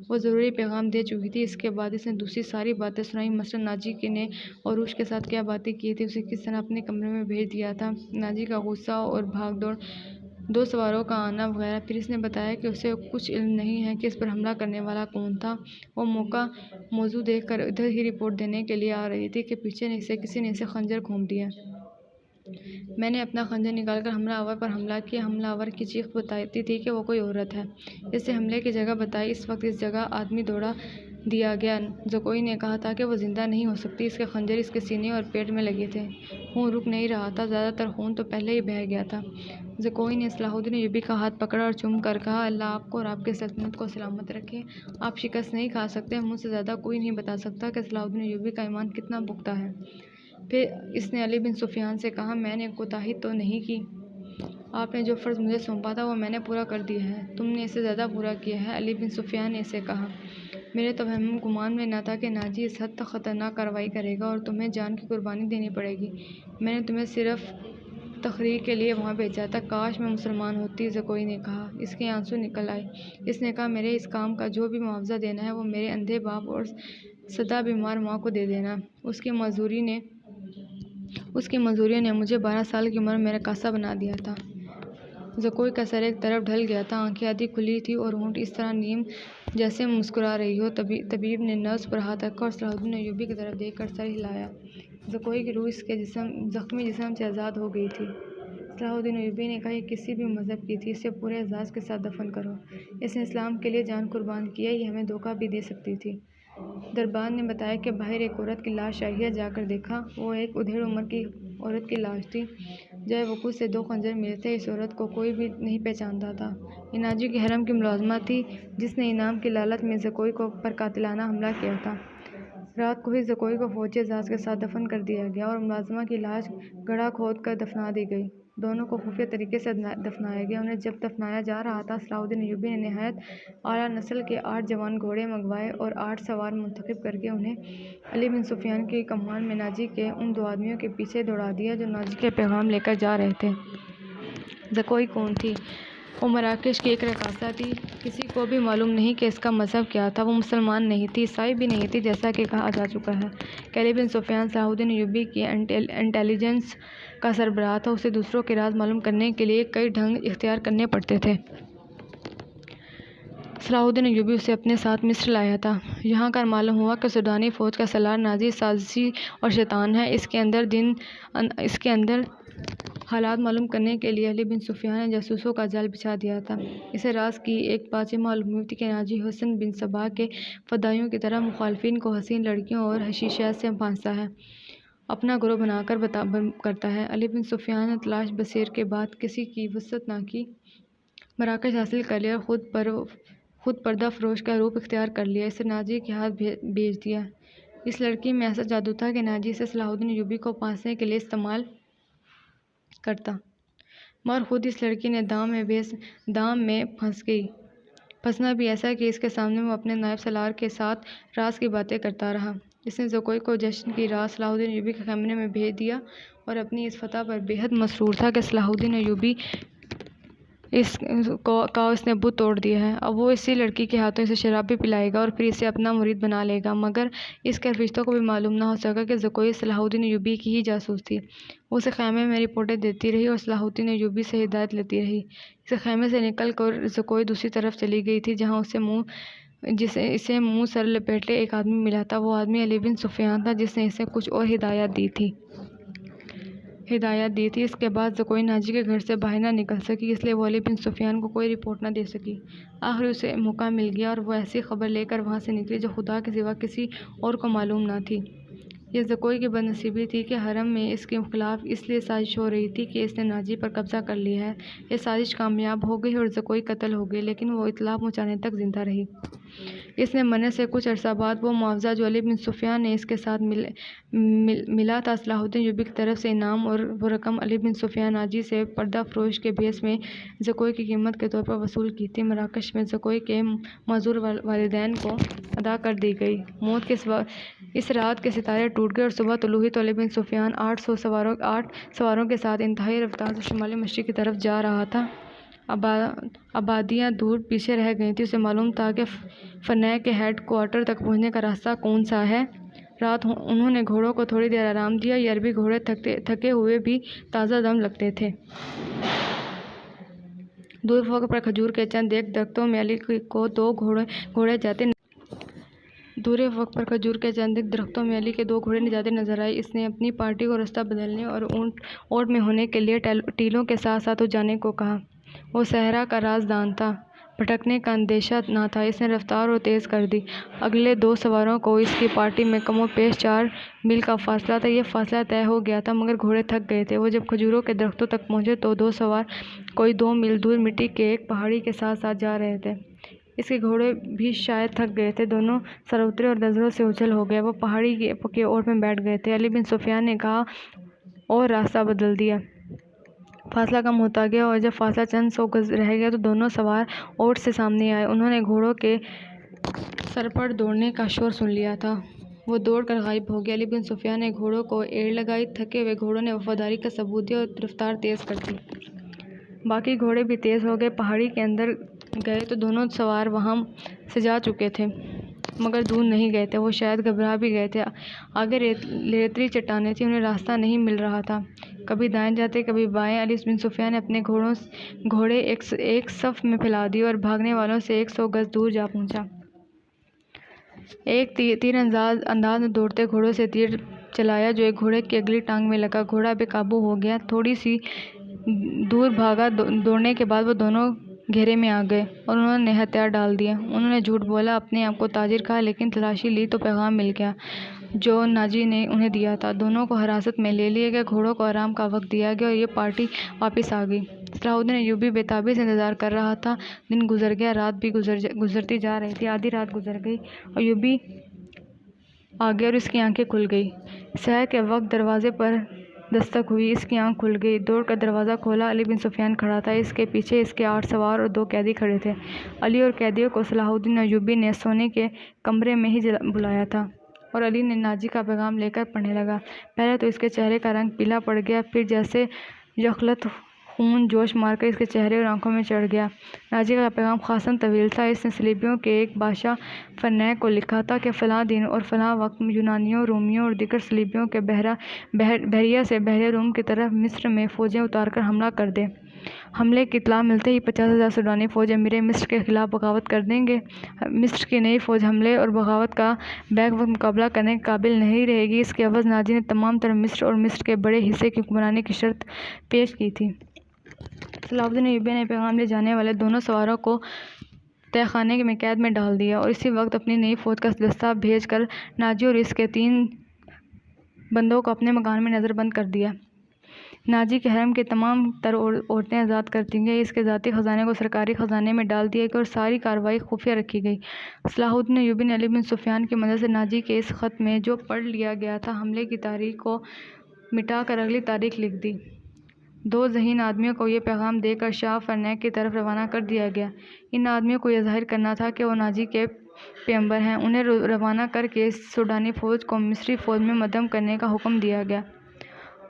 وہ ضروری پیغام دے چکی تھی۔ اس کے بعد اس نے دوسری ساری باتیں سنائی، مثلاً ناجی نے عروج کے ساتھ کیا باتیں کی تھی، اسے کس طرح اپنے کمرے میں بھیج دیا تھا، ناجی کا غصہ اور بھاگ دوڑ، 2 سواروں کا آنا وغیرہ۔ پھر اس نے بتایا کہ اسے کچھ علم نہیں ہے کہ اس پر حملہ کرنے والا کون تھا۔ وہ موضوع دیکھ کر ادھر ہی رپورٹ دینے کے لیے آ رہی تھی کہ پیچھے سے کسی نے اسے خنجر گھونپ دیا۔ میں نے اپنا خنجر نکال کر حملہ آور پر حملہ کیا۔ حملہ آور کی چیخ بتاتی تھی کہ وہ کوئی عورت ہے۔ اس نے حملے کی جگہ بتائی۔ اس وقت اس جگہ آدمی دوڑا دیا گیا۔ زکوئی نے کہا تھا کہ وہ زندہ نہیں ہو سکتی، اس کے خنجر اس کے سینے اور پیٹ میں لگے تھے، خون رک نہیں رہا تھا، زیادہ تر خون تو پہلے ہی بہہ گیا تھا۔ زکوئی نے صلاح الدین ایوبی کا ہاتھ پکڑا اور چوم کر کہا، اللہ آپ کو اور آپ کی سلطنت کو سلامت رکھے، آپ شکست نہیں کھا سکتے، مجھ سے زیادہ کوئی نہیں بتا سکتا کہ صلاح الدین ایوبی کا ایمان کتنا پختہ ہے۔ پھر اس نے علی بن سفیان سے کہا، میں نے کوتاہی تو نہیں کی، آپ نے جو فرض مجھے سونپا تھا وہ میں نے پورا کر دیا ہے، تم نے اسے زیادہ پورا کیا ہے۔ علی بن سفیان نے اسے کہا، میرے تو وہم گمان میں نہ تھا کہ ناجی اس حد تک خطرناک کارروائی کرے گا اور تمہیں جان کی قربانی دینی پڑے گی، میں نے تمہیں صرف تقریر کے لیے وہاں بھیجا تھا، کاش میں مسلمان ہوتی، زکوئی نے کہا۔ اس کے آنسو نکل آئے۔ اس نے کہا، میرے اس کام کا جو بھی معاوضہ دینا ہے وہ میرے اندھے باپ اور سدا بیمار ماں کو دے دینا، اس کی مزدوریوں نے مجھے 12 سال کی عمر میں رقاصہ بنا دیا تھا۔ زکوئی کا سر ایک طرف ڈھل گیا تھا، آنکھیں آدھی کھلی تھیں اور ہونٹ اس طرح نیم جیسے مسکرا رہی ہو۔ طبیب نے نبض پر ہاتھ رکھا اور صلاح الدین ایوبی کی طرف دیکھ کر سر ہلایا۔ زکوئی کی روح اس کے زخمی جسم سے آزاد ہو گئی تھی۔ صلاح الدین ایوبی نے کہا، یہ کسی بھی مذہب کی تھی، اسے پورے اعزاز کے ساتھ دفن کرو، اس نے اسلام کے لیے جان قربان کی ہے، یہ ہمیں دھوکہ بھی دے سکتی تھی۔ دربان نے بتایا کہ باہر ایک عورت کی لاش آئی ہے، جا کر دیکھا، وہ ایک ادھیڑ عمر کی عورت کی لاش تھی، جائے وقوع سے 2 خنجر ملے تھے، اس عورت کو کوئی بھی نہیں پہچانتا تھا، یہ ناجی کے حرم کی ملازمہ تھی جس نے انعام کی لالچ میں زکوئی پر قاتلانہ حملہ کیا تھا۔ رات کو ہی زکوئی کو فوجی اعزاز کے ساتھ دفن کر دیا گیا اور ملازمہ کی لاش گڑھا کھود کر دفنا دی گئی، دونوں کو خفیہ طریقے سے دفنایا گیا۔ انہیں جب دفنایا جا رہا تھا، صلاح الدین ایوبی نے نہایت اعلیٰ نسل کے 8 جوان گھوڑے منگوائے اور 8 سوار منتخب کر کے انہیں علی بن سفیان کی کمان میں ناجی کے ان 2 آدمیوں کے پیچھے دوڑا دیا جو ناجی کے پیغام لے کر جا رہے تھے۔ زکوئی کون تھی؟ وہ مراکش کی ایک رقاصہ تھی، کسی کو بھی معلوم نہیں کہ اس کا مذہب کیا تھا، وہ مسلمان نہیں تھی، عیسائی بھی نہیں تھی، جیسا کہ کہا جا چکا ہے کہ علی بن سفیان صلاح الدین ایوبی کی انٹیلی جنس کا سربراہ تھا، اسے دوسروں کے راز معلوم کرنے کے لیے کئی ڈھنگ اختیار کرنے پڑتے تھے۔ صلاح الدین ایوبی اسے اپنے ساتھ مصر لایا تھا۔ یہاں کر معلوم ہوا کہ سوڈانی فوج کا سالار ناجی سازشی اور شیطان ہے، اس کے اندر حالات معلوم کرنے کے لیے علی بن سفیان نے جاسوسوں کا جال بچھا دیا تھا۔ اسے راز کی ایک بات یہ معلوم ہوئی تھی کہ ناجی حسن بن صبا کے فدائیوں کی طرح مخالفین کو حسین لڑکیوں اور حشیشیات سے پھانستا ہے، اپنا گروہ بنا کر کرتا ہے۔ علی بن سفیان نے تلاش بصیر کے بعد کسی کی وسعت نہ کی، مراکش حاصل کر لیا اور خود پردہ فروش کا روپ اختیار کر لیا، اسے ناجی کے ہاتھ بھیج دیا۔ اس لڑکی میں ایسا جادو تھا کہ ناجی اسے صلاح الدین ایوبی کو پھانسنے کے لیے استعمال کرتا، مگر خود اس لڑکی نے دام میں پھنس گئی، پھنسنا بھی ایسا کہ اس کے سامنے وہ اپنے نائب سالار کے ساتھ راز کی باتیں کرتا رہا۔ اس نے زکوئی کو جشن کی رات صلاح الدین ایوبی کے کمرے میں بھیج دیا اور اپنی اس فتح پر بے حد مسرور تھا کہ صلاح الدین ایوبی اس نے بت توڑ دیا ہے، اب وہ اسی لڑکی کے ہاتھوں اسے شراب بھی پلائے گا اور پھر اسے اپنا مرید بنا لے گا، مگر اس کے فرشتوں کو بھی معلوم نہ ہو سکا کہ زکوئی صلاح الدین ایوبی کی ہی جاسوس تھی۔ وہ اسے خیمے میں رپورٹیں دیتی رہی اور صلاح الدین ایوبی سے ہدایت لیتی رہی۔ اسے خیمے سے نکل کر زکوئی دوسری طرف چلی گئی تھی، جہاں اسے منہ سر لپیٹے ایک آدمی ملا تھا، وہ آدمی علی بن سفیان تھا جس نے اسے کچھ اور ہدایات دی تھی۔ اس کے بعد زکوئی ناجی کے گھر سے باہر نہ نکل سکی، اس لیے وہ علی بن سفیان کو کوئی رپورٹ نہ دے سکی۔ آخر اسے موقع مل گیا اور وہ ایسی خبر لے کر وہاں سے نکلی جو خدا کے سوا کسی اور کو معلوم نہ تھی۔ یہ زکوئی کی بدنصیبی تھی کہ حرم میں اس کے خلاف اس لیے سازش ہو رہی تھی کہ اس نے ناجی پر قبضہ کر لیا ہے۔ یہ سازش کامیاب ہو گئی اور زکوئی قتل ہو گئی، لیکن وہ اطلاع پہنچانے تک زندہ رہی۔ اس نے مرنے سے کچھ عرصہ بعد وہ معاوضہ جو علی بن سفیان نے اس کے ساتھ ملا تھا صلاح الدین ایوبی کی طرف سے انعام، اور وہ رقم علی بن سفیان ناجی سے پردہ فروش کے بھیس میں زکوئی کی قیمت کے طور پر وصول کی تھی، مراکش میں زکوئی کے معذور والدین کو ادا کر دی گئی۔ موت کے اس رات کے ستارے ٹوٹ گئے اور صبح طلوع ہوئی تو علی بن سفیان 8 سواروں کے ساتھ انتہائی رفتار سے شمال مشرق کی طرف جا رہا تھا۔ آبادیاں دور پیچھے رہ گئی تھیں۔ اسے معلوم تھا کہ فنیک کے ہیڈ کوارٹر تک پہنچنے کا راستہ کون سا ہے۔ رات انہوں نے گھوڑوں کو تھوڑی دیر آرام دیا۔ یہ عربی گھوڑے تھکے ہوئے بھی تازہ دم لگتے تھے۔ دور فوق پر کھجور کے چند ایک درختوں میں علی کو دو گھوڑے جاتے نظر آئے۔ اس نے اپنی پارٹی کو راستہ بدلنے اور اونٹ میں ہونے کے لیے ٹیلوں کے ساتھ ساتھ جانے کو کہا۔ وہ صحرا کا رازدان تھا، بھٹکنے کا اندیشہ نہ تھا۔ اس نے رفتار اور تیز کر دی۔ اگلے دو سواروں کو اس کی پارٹی میں کم و بیش 4 میل کا فاصلہ تھا۔ یہ فاصلہ طے ہو گیا تھا مگر گھوڑے تھک گئے تھے۔ وہ جب کھجوروں کے درختوں تک پہنچے تو دو سوار کوئی 2 میل دور مٹی کے ایک پہاڑی کے ساتھ ساتھ جا رہے تھے۔ اس کے گھوڑے بھی شاید تھک گئے تھے۔ دونوں سر اترے اور نظروں سے اوجھل ہو گئے۔ وہ پہاڑی کے اوٹ میں بیٹھ گئے تھے۔ علی بن سفیان نے کہا اور راستہ بدل دیا۔ فاصلہ کم ہوتا گیا اور جب فاصلہ چند سو گز رہ گیا تو دونوں سوار اوٹ سے سامنے آئے۔ انہوں نے گھوڑوں کے سرپٹ دوڑنے کا شور سن لیا تھا۔ وہ دوڑ کر غائب ہو گئے۔ علی بن سفیان نے گھوڑوں کو ایڑ لگائی۔ تھکے ہوئے گھوڑوں نے وفاداری کا ثبوت دیا اور رفتار تیز کر دی۔ باقی گھوڑے بھی تیز ہو گئے۔ پہاڑی کے اندر گئے تو دونوں سوار وہاں سے جا چکے تھے مگر دور نہیں گئے تھے۔ وہ شاید گھبرا بھی گئے تھے۔ آگے ریتلی چٹانیں تھیں، انہیں راستہ نہیں مل رہا تھا۔ کبھی دائیں جاتے کبھی بائیں۔ علی بن سفیان نے اپنے گھوڑے ایک صف میں پھیلا دیے اور بھاگنے والوں سے 100 گز دور جا پہنچا۔ ایک تیر انداز میں دوڑتے گھوڑوں سے تیر چلایا جو ایک گھوڑے کی اگلی ٹانگ میں لگا۔ گھوڑا بے قابو ہو گیا۔ تھوڑی سی دور بھاگا۔ دوڑنے کے بعد وہ دونوں گھیرے میں آ گئے اور انہوں نے ہتھیار ڈال دیے۔ انہوں نے جھوٹ بولا، اپنے آپ کو تاجر کہا، لیکن تلاشی لی تو پیغام مل گیا جو ناجی نے انہیں دیا تھا۔ دونوں کو حراست میں لے لیا گیا۔ گھوڑوں کو آرام کا وقت دیا گیا اور یہ پارٹی واپس آ گئی۔ صلاح الدین ایوبی بے تابی سے انتظار کر رہا تھا۔ دن گزر گیا، رات بھی گزرتی جا رہی تھی۔ آدھی رات گزر گئی۔ ایوبی آ گیا اور اس کی آنکھیں کھل گئی۔ سحر کے وقت دروازے پر دستک ہوئی۔ اس کی آنکھ کھل گئی۔ دوڑ کر دروازہ کھولا۔ علی بن سفیان کھڑا تھا۔ اس کے پیچھے اس کے 8 سوار اور 2 قیدی کھڑے تھے۔ علی اور قیدیوں کو صلاح الدین ایوبی نے سونے کے کمرے میں ہی بلایا تھا اور علی نے ناجی کا پیغام لے کر پڑھنے لگا۔ پہلے تو اس کے چہرے کا رنگ پیلا پڑ گیا، پھر جیسے یخلط خون جوش مار کر اس کے چہرے اور آنکھوں میں چڑھ گیا۔ ناجی کا پیغام خاصاً طویل تھا۔ اس نے صلیبیوں کے ایک بادشاہ فنیک کو لکھا تھا کہ فلاں دن اور فلاں وقت یونانیوں، رومیوں اور دیگر صلیبیوں کے بحریہ سے بحر روم کی طرف مصر میں فوجیں اتار کر حملہ کر دیں۔ حملے کی اطلاع ملتے ہی 50,000 سوڈانی فوج امیر مصر کے خلاف بغاوت کر دیں گے۔ مصر کی نئی فوج حملے اور بغاوت کا بیک وقت مقابلہ کرنے کے قابل نہیں رہے گی۔ اس کے عوض ناجی نے تمام تر مصر اور مصر کے بڑے حصے کی حکمرانی کی شرط پیش کی تھی۔ صلاح الدین ایوبی نے پیغام لے جانے والے دونوں سواروں کو تہہ خانے میں قید میں ڈال دیا اور اسی وقت اپنی نئی فوج کا دستہ بھیج کر ناجی اور اس کے 3 بندوں کو اپنے مکان میں نظر بند کر دیا۔ ناجی کے حرم کی تمام تر عورتیں آزاد کر دی گئیں۔ اس کے ذاتی خزانے کو سرکاری خزانے میں ڈال دیا گیا اور ساری کارروائی خفیہ رکھی گئی۔ صلاح الدین ایوبی نے علی بن سفیان کی مدد سے ناجی کے اس خط میں جو پڑھ لیا گیا تھا حملے کی تاریخ کو مٹا کر اگلی تاریخ لکھ دی۔ 2 ذہین آدمیوں کو یہ پیغام دے کر شاہ فنیک کی طرف روانہ کر دیا گیا۔ ان آدمیوں کو یہ ظاہر کرنا تھا کہ وہ ناجی کے پیغمبر ہیں۔ انہیں روانہ کر کے سوڈانی فوج کو مصری فوج میں مدھم کرنے کا حکم دیا گیا۔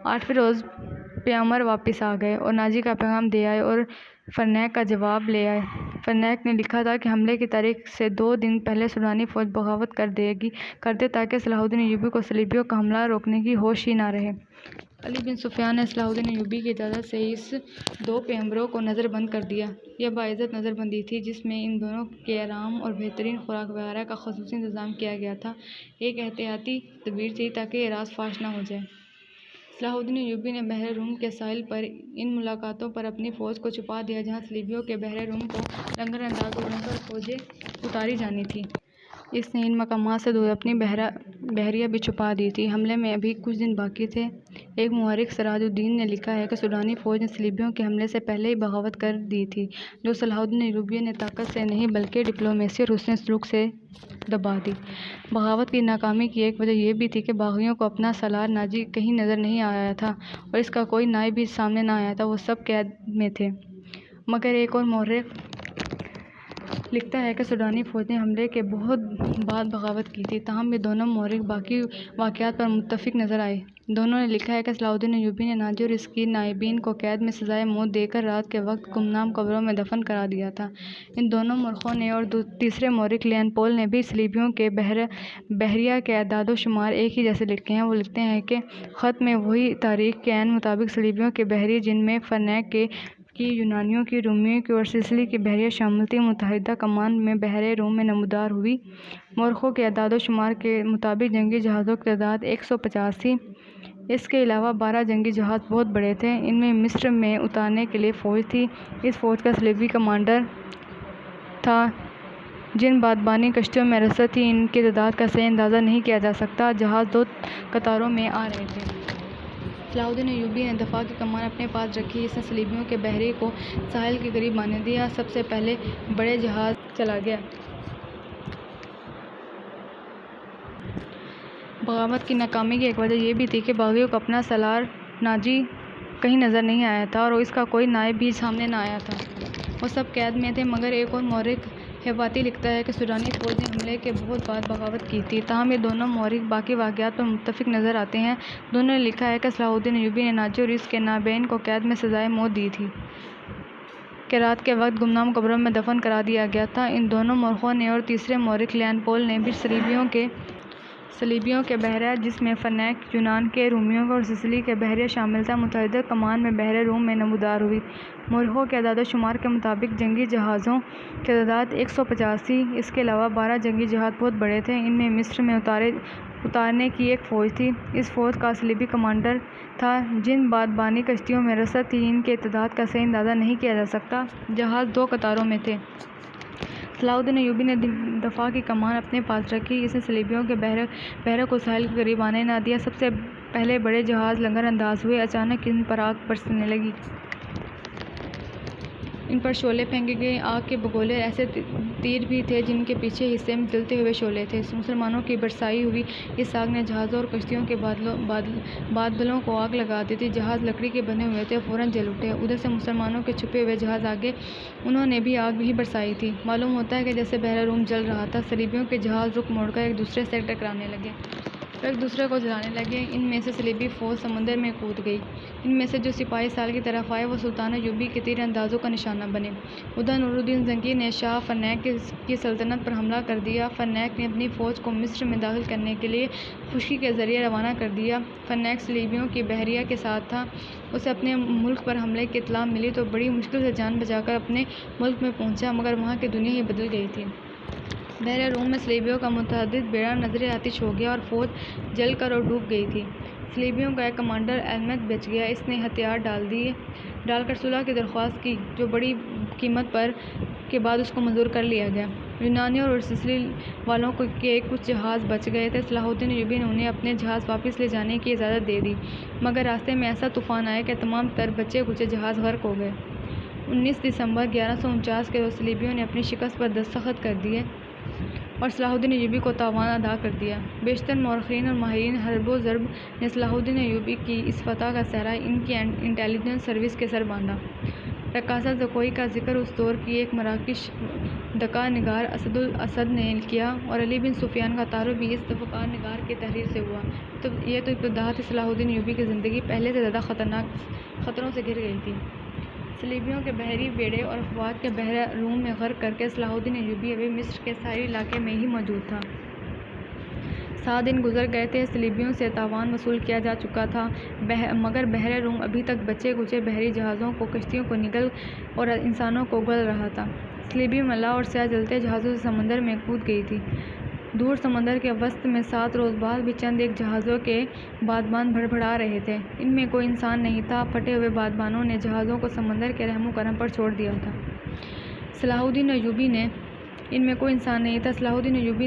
8ویں روز پیغمبر واپس آ گئے اور ناجی کا پیغام دے آئے اور فنیک کا جواب لے آئے۔ فنیک نے لکھا تھا کہ حملے کی تاریخ سے 2 دن پہلے سوڈانی فوج بغاوت کر دے تاکہ صلاح الدین ایوبی کو صلیبیوں کا حملہ روکنے کی ہوش ہی نہ رہے۔ علی بن سفیان نے صلاح الدین ایوبی کی اجازت سے اس 2 پیغمبروں کو نظر بند کر دیا۔ یہ باعزت نظر بندی تھی جس میں ان دونوں کے آرام اور بہترین خوراک وغیرہ کا خصوصی انتظام کیا گیا تھا۔ ایک احتیاطی تدبیر تھی تاکہ یہ راز فاش نہ ہو جائے۔ صلاح الدین ایوبی نے بحر روم کے ساحل پر ان ملاقاتوں پر اپنی فوج کو چھپا دیا جہاں صلیبیوں کے بحر روم کو لنگر انداز اور ان پر فوجیں اتاری جانی تھیں۔ اس نے ان مقامات سے دور اپنی بحریہ بھی چھپا دی تھی۔ حملے میں ابھی کچھ دن باقی تھے۔ ایک مورخ سراج الدین نے لکھا ہے کہ سوڈانی فوج نے صلیبیوں کے حملے سے پہلے ہی بغاوت کر دی تھی جو صلاح الدین ایوبی نے طاقت سے نہیں بلکہ ڈپلومیسی اور حسن سلوک سے دبا دی۔ بغاوت کی ناکامی کی ایک وجہ یہ بھی تھی کہ باغیوں کو اپنا سالار ناجی کہیں نظر نہیں آیا تھا اور اس کا کوئی نائب بھی سامنے نہ آیا تھا۔ وہ سب قید میں تھے۔ مگر ایک اور مورخ لکھتا ہے کہ سوڈانی فوج نے حملے کے بہت بعد بغاوت کی تھی۔ تاہم یہ دونوں مورخ باقی واقعات پر متفق نظر آئے۔ دونوں نے لکھا ہے کہ صلاح الدین ایوبی نے ناجی اور اس کی نائبین کو قید میں سزائے موت دے کر رات کے وقت گمنام قبروں میں دفن کرا دیا تھا۔ ان دونوں مورخوں نے اور تیسرے مورخ لیان پول نے بھی صلیبیوں کے بحریہ کے اعداد و شمار ایک ہی جیسے لکھے ہیں۔ وہ لکھتے ہیں کہ خط میں وہی تاریخ کے عین مطابق صلیبیوں کے بحریہ جن میں فنیک کی، یونانیوں کی، رومیوں کی اور سسلی کی بحریہ شامل تھی، متحدہ کمان میں بحر روم میں نمودار ہوئی۔ مورخوں کے اعداد و شمار کے مطابق جنگی جہازوں کی تعداد 150 تھی۔ اس کے علاوہ 12 جنگی جہاز بہت بڑے تھے۔ ان میں مصر میں اتارنے کے لیے فوج تھی۔ اس فوج کا صلیبی کمانڈر تھا۔ جن بادبانی کشتیوں میں رسد تھی ان کی تعداد کا صحیح اندازہ نہیں کیا جا سکتا۔ جہاز 2 قطاروں میں آ رہے تھے۔ صلاح الدین ایوبی نے دفاع کی کمان اپنے پاس رکھی۔ اس نے صلیبیوں کے بحریہ کو ساحل کے قریب آنے دیا۔ سب سے پہلے بڑے جہاز چلا گیا۔ بغاوت کی ناکامی کی ایک وجہ یہ بھی تھی کہ باغیوں کو اپنا سالار ناجی کہیں نظر نہیں آیا تھا اور اس کا کوئی نائب بھی سامنے نہ آیا تھا۔ وہ سب قید میں تھے۔ مگر ایک اور مورخ حیواتی لکھتا ہے کہ سوڈانی فوج نے حملے کے بہت بعد بغاوت کی تھی۔ تاہم یہ دونوں مورخ باقی واقعات پر متفق نظر آتے ہیں۔ دونوں نے لکھا ہے کہ صلاح الدین ایوبی نے ناجی اور اس کے نائبین کو قید میں سزائے موت دی تھی کہ رات کے وقت گمنام قبروں میں دفن کرا دیا گیا تھا۔ ان دونوں مورخوں نے اور تیسرے مورخ لیان پول نے بھی صلیبیوں کے بحریہ جس میں فنیک، یونان کے، رومیوں کے اور سسلی کے بحریہ شامل تھا، متحدہ کمان میں بحر روم میں نمودار ہوئی۔ مورخوں کے اعداد و شمار کے مطابق جنگی جہازوں کی تعداد 150 تھی۔ اس کے علاوہ 12 جنگی جہاز بہت بڑے تھے۔ ان میں مصر میں اتارنے کی ایک فوج تھی۔ اس فوج کا صلیبی کمانڈر تھا۔ جن بادبانی کشتیوں میں رسد تھی ان کی تعداد کا صحیح اندازہ نہیں کیا جا سکتا۔ جہاز 2 قطاروں میں تھے۔ صلاح الدین ایوبی نے دفاع کی کمان اپنے پاس رکھی۔ اس نے صلیبیوں کے بحریہ کو ساحل کے قریب آنے نہ دیا۔ سب سے پہلے بڑے جہاز لنگر انداز ہوئے۔ اچانک ان پر آگ برسنے لگی۔ ان پر شعلے پھینکے گئے۔ آگ کے بگولے ایسے تیر بھی تھے جن کے پیچھے حصے میں جلتے ہوئے شعلے تھے۔ مسلمانوں کی برسائی ہوئی اس آگ نے جہازوں اور کشتیوں کے بادلوں کو آگ لگا دی تھی۔ جہاز لکڑی کے بنے ہوئے تھے، فوراً جل اٹھے۔ ادھر سے مسلمانوں کے چھپے ہوئے جہاز آگے، انہوں نے بھی آگ ہی برسائی تھی۔ معلوم ہوتا ہے کہ جیسے بحر روم جل رہا تھا، صلیبیوں کے جہاز رخ موڑ کر ایک دوسرے سے ٹکرانے لگے۔ وہ ایک دوسرے کو جلانے لگے۔ ان میں سے صلیبی فوج سمندر میں کود گئی۔ ان میں سے جو سپاہی سال کی طرف آئے وہ سلطان ایوبی کے تیر اندازوں کا نشانہ بنے۔ ادھر نور الدین زنگی نے شاہ فنیک کی سلطنت پر حملہ کر دیا۔ فنیک نے اپنی فوج کو مصر میں داخل کرنے کے لیے خشکی کے ذریعے روانہ کر دیا۔ فنیک صلیبیوں کی بحریہ کے ساتھ تھا۔ اسے اپنے ملک پر حملے کی اطلاع ملی تو بڑی مشکل سے جان بچا کر اپنے ملک میں پہنچا، مگر وہاں کی دنیا ہی بدل گئی تھی۔ بحر روم میں صلیبیوں کا متعدد بیڑا نظر آتش ہو گیا اور فوج جل کر اور ڈوب گئی تھی۔ صلیبیوں کا ایک کمانڈر احمد بچ گیا۔ اس نے ہتھیار ڈال کر صلح کی درخواست کی جو بڑی قیمت کے بعد اس کو منظور کر لیا گیا۔ یونانیوں اور سسلی والوں کے کچھ جہاز بچ گئے تھے۔ صلاح الدین ایوبی نے انہیں اپنے جہاز واپس لے جانے کی اجازت دے دی، مگر راستے میں ایسا طوفان آیا کہ تمام تر بچے کچے جہاز غرق ہو گئے۔ 19 دسمبر 1149 کے روز صلیبیوں نے اپنی شکست پر دستخط کر دیے اور صلاح الدین ایوبی کو تاوان ادا کر دیا۔ بیشتر مورخین اور ماہرین حرب و ضرب نے صلاح الدین ایوبی کی اس فتح کا سہرا ان کی انٹیلیجنس سروس کے سر باندھا۔ رقاصہ زکوئی کا ذکر اس دور کی ایک مراکش دکا نگار اسد الاسد نے کیا اور علی بن سفیان کا تعارف بھی اس دکا نگار کی تحریر سے ہوا۔ یہ تو ابتدا تھی۔ صلاح الدین ایوبی کی زندگی پہلے سے زیادہ خطروں سے گھر گئی تھی۔ صلیبیوں کے بحری بیڑے اور افواج کے بحر روم میں غرق کر کے صلاح الدین ایوبی ابھی مصر کے ساحلی علاقے میں ہی موجود تھا۔ 7 دن گزر گئے تھے۔ صلیبیوں سے تاوان وصول کیا جا چکا تھا، مگر بحر روم ابھی تک بچے کچے بحری جہازوں کو، کشتیوں کو نگل اور انسانوں کو گل رہا تھا۔ صلیبی ملاح اور سیاح جلتے جہازوں سے سمندر میں کود گئی تھی۔ دور سمندر کے وسط میں 7 روز بعد بھی چند ایک جہازوں کے بادبان بھڑبڑا رہے تھے۔ ان میں کوئی انسان نہیں تھا۔ پھٹے ہوئے بادبانوں نے جہازوں کو سمندر کے رحم و کرم پر چھوڑ دیا تھا۔ صلاح الدین ایوبی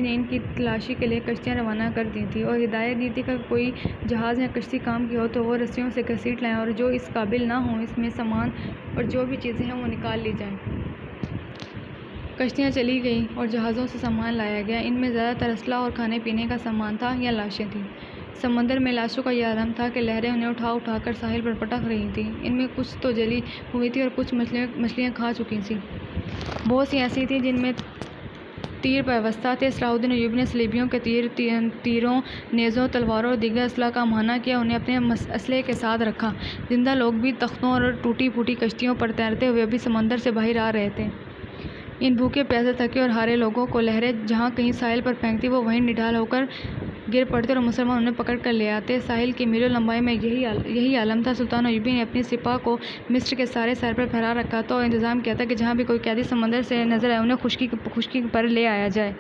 نے ان کی تلاشی کے لیے کشتیاں روانہ کر دی تھیں اور ہدایت دی تھی کہ کوئی جہاز یا کشتی کام کی ہو تو وہ رسیوں سے گھسیٹ لائیں اور جو اس قابل نہ ہوں اس میں سامان اور جو بھی چیزیں ہیں وہ نکال لی جائیں۔ کشتیاں چلی گئیں اور جہازوں سے سامان لایا گیا۔ ان میں زیادہ تر اسلحہ اور کھانے پینے کا سامان تھا یا لاشیں تھیں۔ سمندر میں لاشوں کا یہ عالم تھا کہ لہریں انہیں اٹھا کر ساحل پر پٹک رہی تھیں۔ ان میں کچھ تو جلی ہوئی تھی اور کچھ مچھلیاں کھا چکی تھیں۔ بہت سی ایسی تھیں جن میں تیر پیوستہ تھے۔ صلاح الدین ایوبی نے صلیبیوں کے تیروں، نیزوں، تلواروں اور دیگر اسلحہ کا مہانہ کیا، انہیں اپنے اسلحے کے ساتھ رکھا۔ زندہ لوگ بھی تختوں اور ٹوٹی پھوٹی کشتیوں پر تیرتے ہوئے بھی سمندر سے باہر آ رہے تھے۔ ان بھوکے پیاسے تھکے اور ہارے لوگوں کو لہریں جہاں کہیں ساحل پر پھینکتی وہ وہیں نڈھال ہو کر گر پڑتے اور مسلمان انہیں پکڑ کر لے آتے۔ ساحل کی میلوں لمبائی میں یہی عالم تھا۔ سلطان ایوبی نے اپنی سپاہ کو مصر کے سارے ساحل پر پھیلا رکھا تھا اور انتظام کیا تھا کہ جہاں بھی کوئی قیدی سمندر سے نظر آئے انہیں خشکی پر لے آیا جائے۔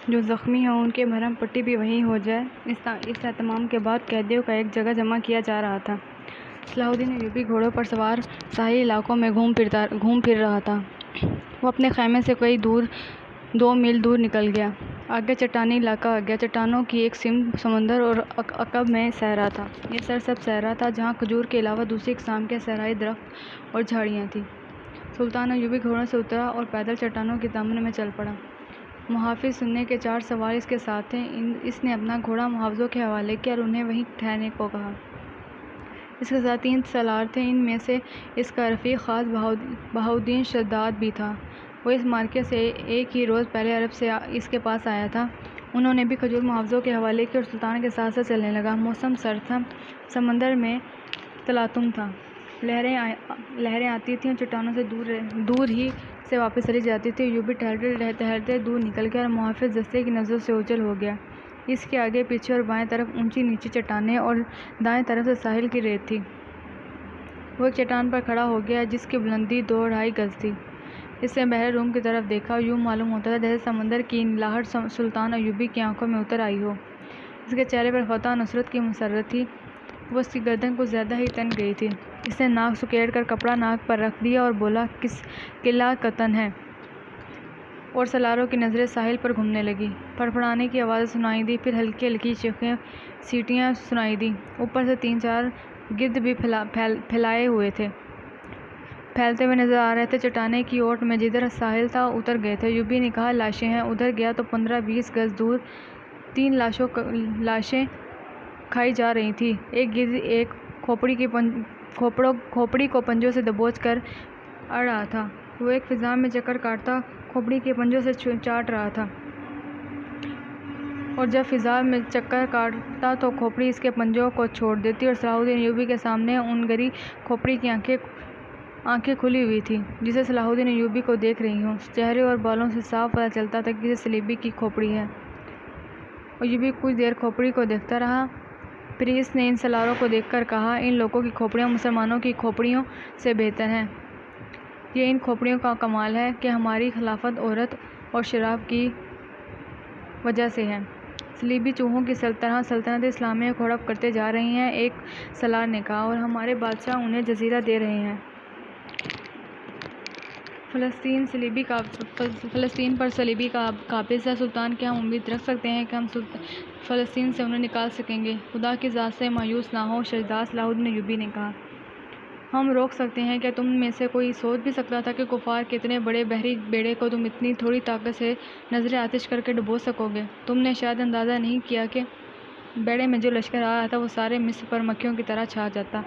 جو زخمی ہوں ان کی مرہم پٹی بھی وہیں ہو جائے۔ اس اہتمام کے بعد قیدیوں کا ایک جگہ جمع کیا جا رہا تھا۔ صلاح الدین ایوبی گھوڑوں پر سوار ساحلی علاقوں میں گھوم پھر رہا تھا۔ وہ اپنے خیمے سے کئی 2 میل دور نکل گیا۔ آگے چٹانی علاقہ آ گیا۔ چٹانوں کی ایک سمت سمندر اور عقب میں صحرا تھا۔ یہ سرسبز صحرا تھا جہاں کھجور کے علاوہ دوسری اقسام کے صحرائی درخت اور جھاڑیاں تھیں۔ سلطان ایوبی گھوڑے سے اترا اور پیدل چٹانوں کی دامن میں چل پڑا۔ محافظ سننے کے 4 سوار اس کے ساتھ تھے۔ اس نے اپنا گھوڑا محافظوں کے حوالے کیا اور انہیں وہیں ٹھہرنے کو کہا۔ اس کے ساتھ 3 سالار تھے۔ ان میں سے اس کا رفیق خاص بہاؤالدین شداد بھی تھا۔ وہ اس معرکے سے ایک ہی روز پہلے عرب سے اس کے پاس آیا تھا۔ انہوں نے بھی کھجور محافظوں کے حوالے کی اور سلطان کے ساتھ ساتھ چلنے لگا۔ موسم سرد تھا۔ سمندر میں تلاطم تھا۔ لہریں آتی تھیں اور چٹانوں سے دور ہی سے واپس چلی جاتی تھیں۔ ایوبی ٹہلتے ٹہلتے دور نکل گیا اور محافظ دستے کی نظروں سے اوجھل ہو گیا۔ اس کے آگے پیچھے اور بائیں طرف اونچی نیچی چٹانیں اور دائیں طرف سے ساحل کی ریت تھی۔ وہ ایک چٹان پر کھڑا ہو گیا جس کی بلندی 2-2.5 گز تھی۔ اس نے بحر روم کی طرف دیکھا۔ یوں معلوم ہوتا تھا جیسے سمندر کی نلاہٹ سلطان ایوبی کی آنکھوں میں اتر آئی ہو۔ اس کے چہرے پر فتح و نصرت کی مسرت تھی۔ وہ اس کی گردن کچھ زیادہ ہی تن گئی تھی۔ اس نے ناک سکیڑ کر کپڑا ناک پر رکھ دیا اور بولا، قلعہ قطن ہے۔ اور سالاروں کی نظریں ساحل پر گھومنے لگیں۔ پھڑپھڑانے کی آوازیں سنائی دیں، پھر ہلکی ہلکی چیخیں، سیٹیاں سنائی دیں۔ اوپر سے 3-4 گدھ بھی پھیلتے ہوئے نظر آ رہے تھے۔ چٹانیں کی اوٹ میں جدھر ساحل تھا اتر گئے تھے۔ ایوبی نے کہا، لاشیں ہیں۔ ادھر گیا تو 15-20 گز دور 3 لاشیں کھائی جا رہی تھیں۔ ایک گدھ ایک کھوپڑی کو پنجوں سے دبوچ کر اڑ رہا تھا۔ وہ ایک فضا میں چکر کاٹتا کھوپڑی کے پنجوں سے چاٹ رہا تھا اور جب فضا میں چکر کاٹتا تو کھوپڑی اس کے پنجوں کو چھوڑ دیتی اور صلاح الدین ایوبی کے سامنے اون گری کھوپڑی کی آنکھیں کھلی ہوئی تھیں جسے صلاح الدین ایوبی کو دیکھ رہی ہوں۔ چہرے اور بالوں سے صاف پتہ چلتا تھا کہ کسی صلیبی کی کھوپڑی ہے۔ ایوبی کچھ دیر کھوپڑی کو دیکھتا رہا، پھر اس نے ان سالاروں کو دیکھ کر کہا، ان لوگوں کی کھوپڑیاں مسلمانوں کی کھوپڑیوں سے بہتر ہیں۔ یہ ان کھوپڑیوں کا کمال ہے کہ ہماری خلافت عورت اور شراب کی وجہ سے ہے۔ صلیبی چوہوں کی طرح سلطنت اسلامیہ کو ہڑپ کرتے جا رہی ہیں، ایک سالار نے کہا، اور ہمارے بادشاہ انہیں جزیرہ دے رہے ہیں۔ فلسطین پر صلیبی قابض ہے۔ سلطان، کیا ہم امید رکھ سکتے ہیں کہ ہم فلسطین سے انہیں نکال سکیں گے؟ خدا کی ذات سے مایوس نہ ہو شہزاد، صلاح الدین ایوبی نے کہا۔ ہم روک سکتے ہیں۔ کیا تم میں سے کوئی سوچ بھی سکتا تھا کہ کفار کے اتنے بڑے بحری بیڑے کو تم اتنی تھوڑی طاقت سے نذر آتش کر کے ڈبو سکو گے؟ تم نے شاید اندازہ نہیں کیا کہ بیڑے میں جو لشکر آ رہا تھا وہ سارے مصر پر مکھیوں کی طرح چھا جاتا۔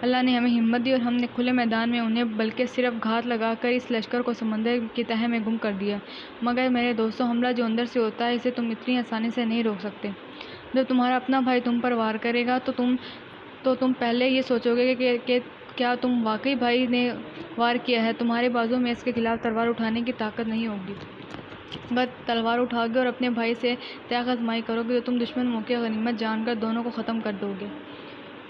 اللہ نے ہمیں ہمت دی اور ہم نے کھلے میدان میں انہیں بلکہ صرف گھات لگا کر اس لشکر کو سمندر کی تہہ میں گم کر دیا۔ مگر میرے دوستو، حملہ جو اندر سے ہوتا ہے اسے تم اتنی آسانی سے نہیں روک سکتے۔ جب تمہارا اپنا بھائی تم پر وار کرے گا تو تم پہلے یہ سوچو گے کہ کیا تم واقعی بھائی نے وار کیا ہے۔ تمہارے بازو میں اس کے خلاف تلوار اٹھانے کی طاقت نہیں ہوگی۔ اگر تلوار اٹھاؤ گے اور اپنے بھائی سے تیغ آزمائی کرو گے تو تم دشمن موقع غنیمت جان کر دونوں کو ختم کر دو گے۔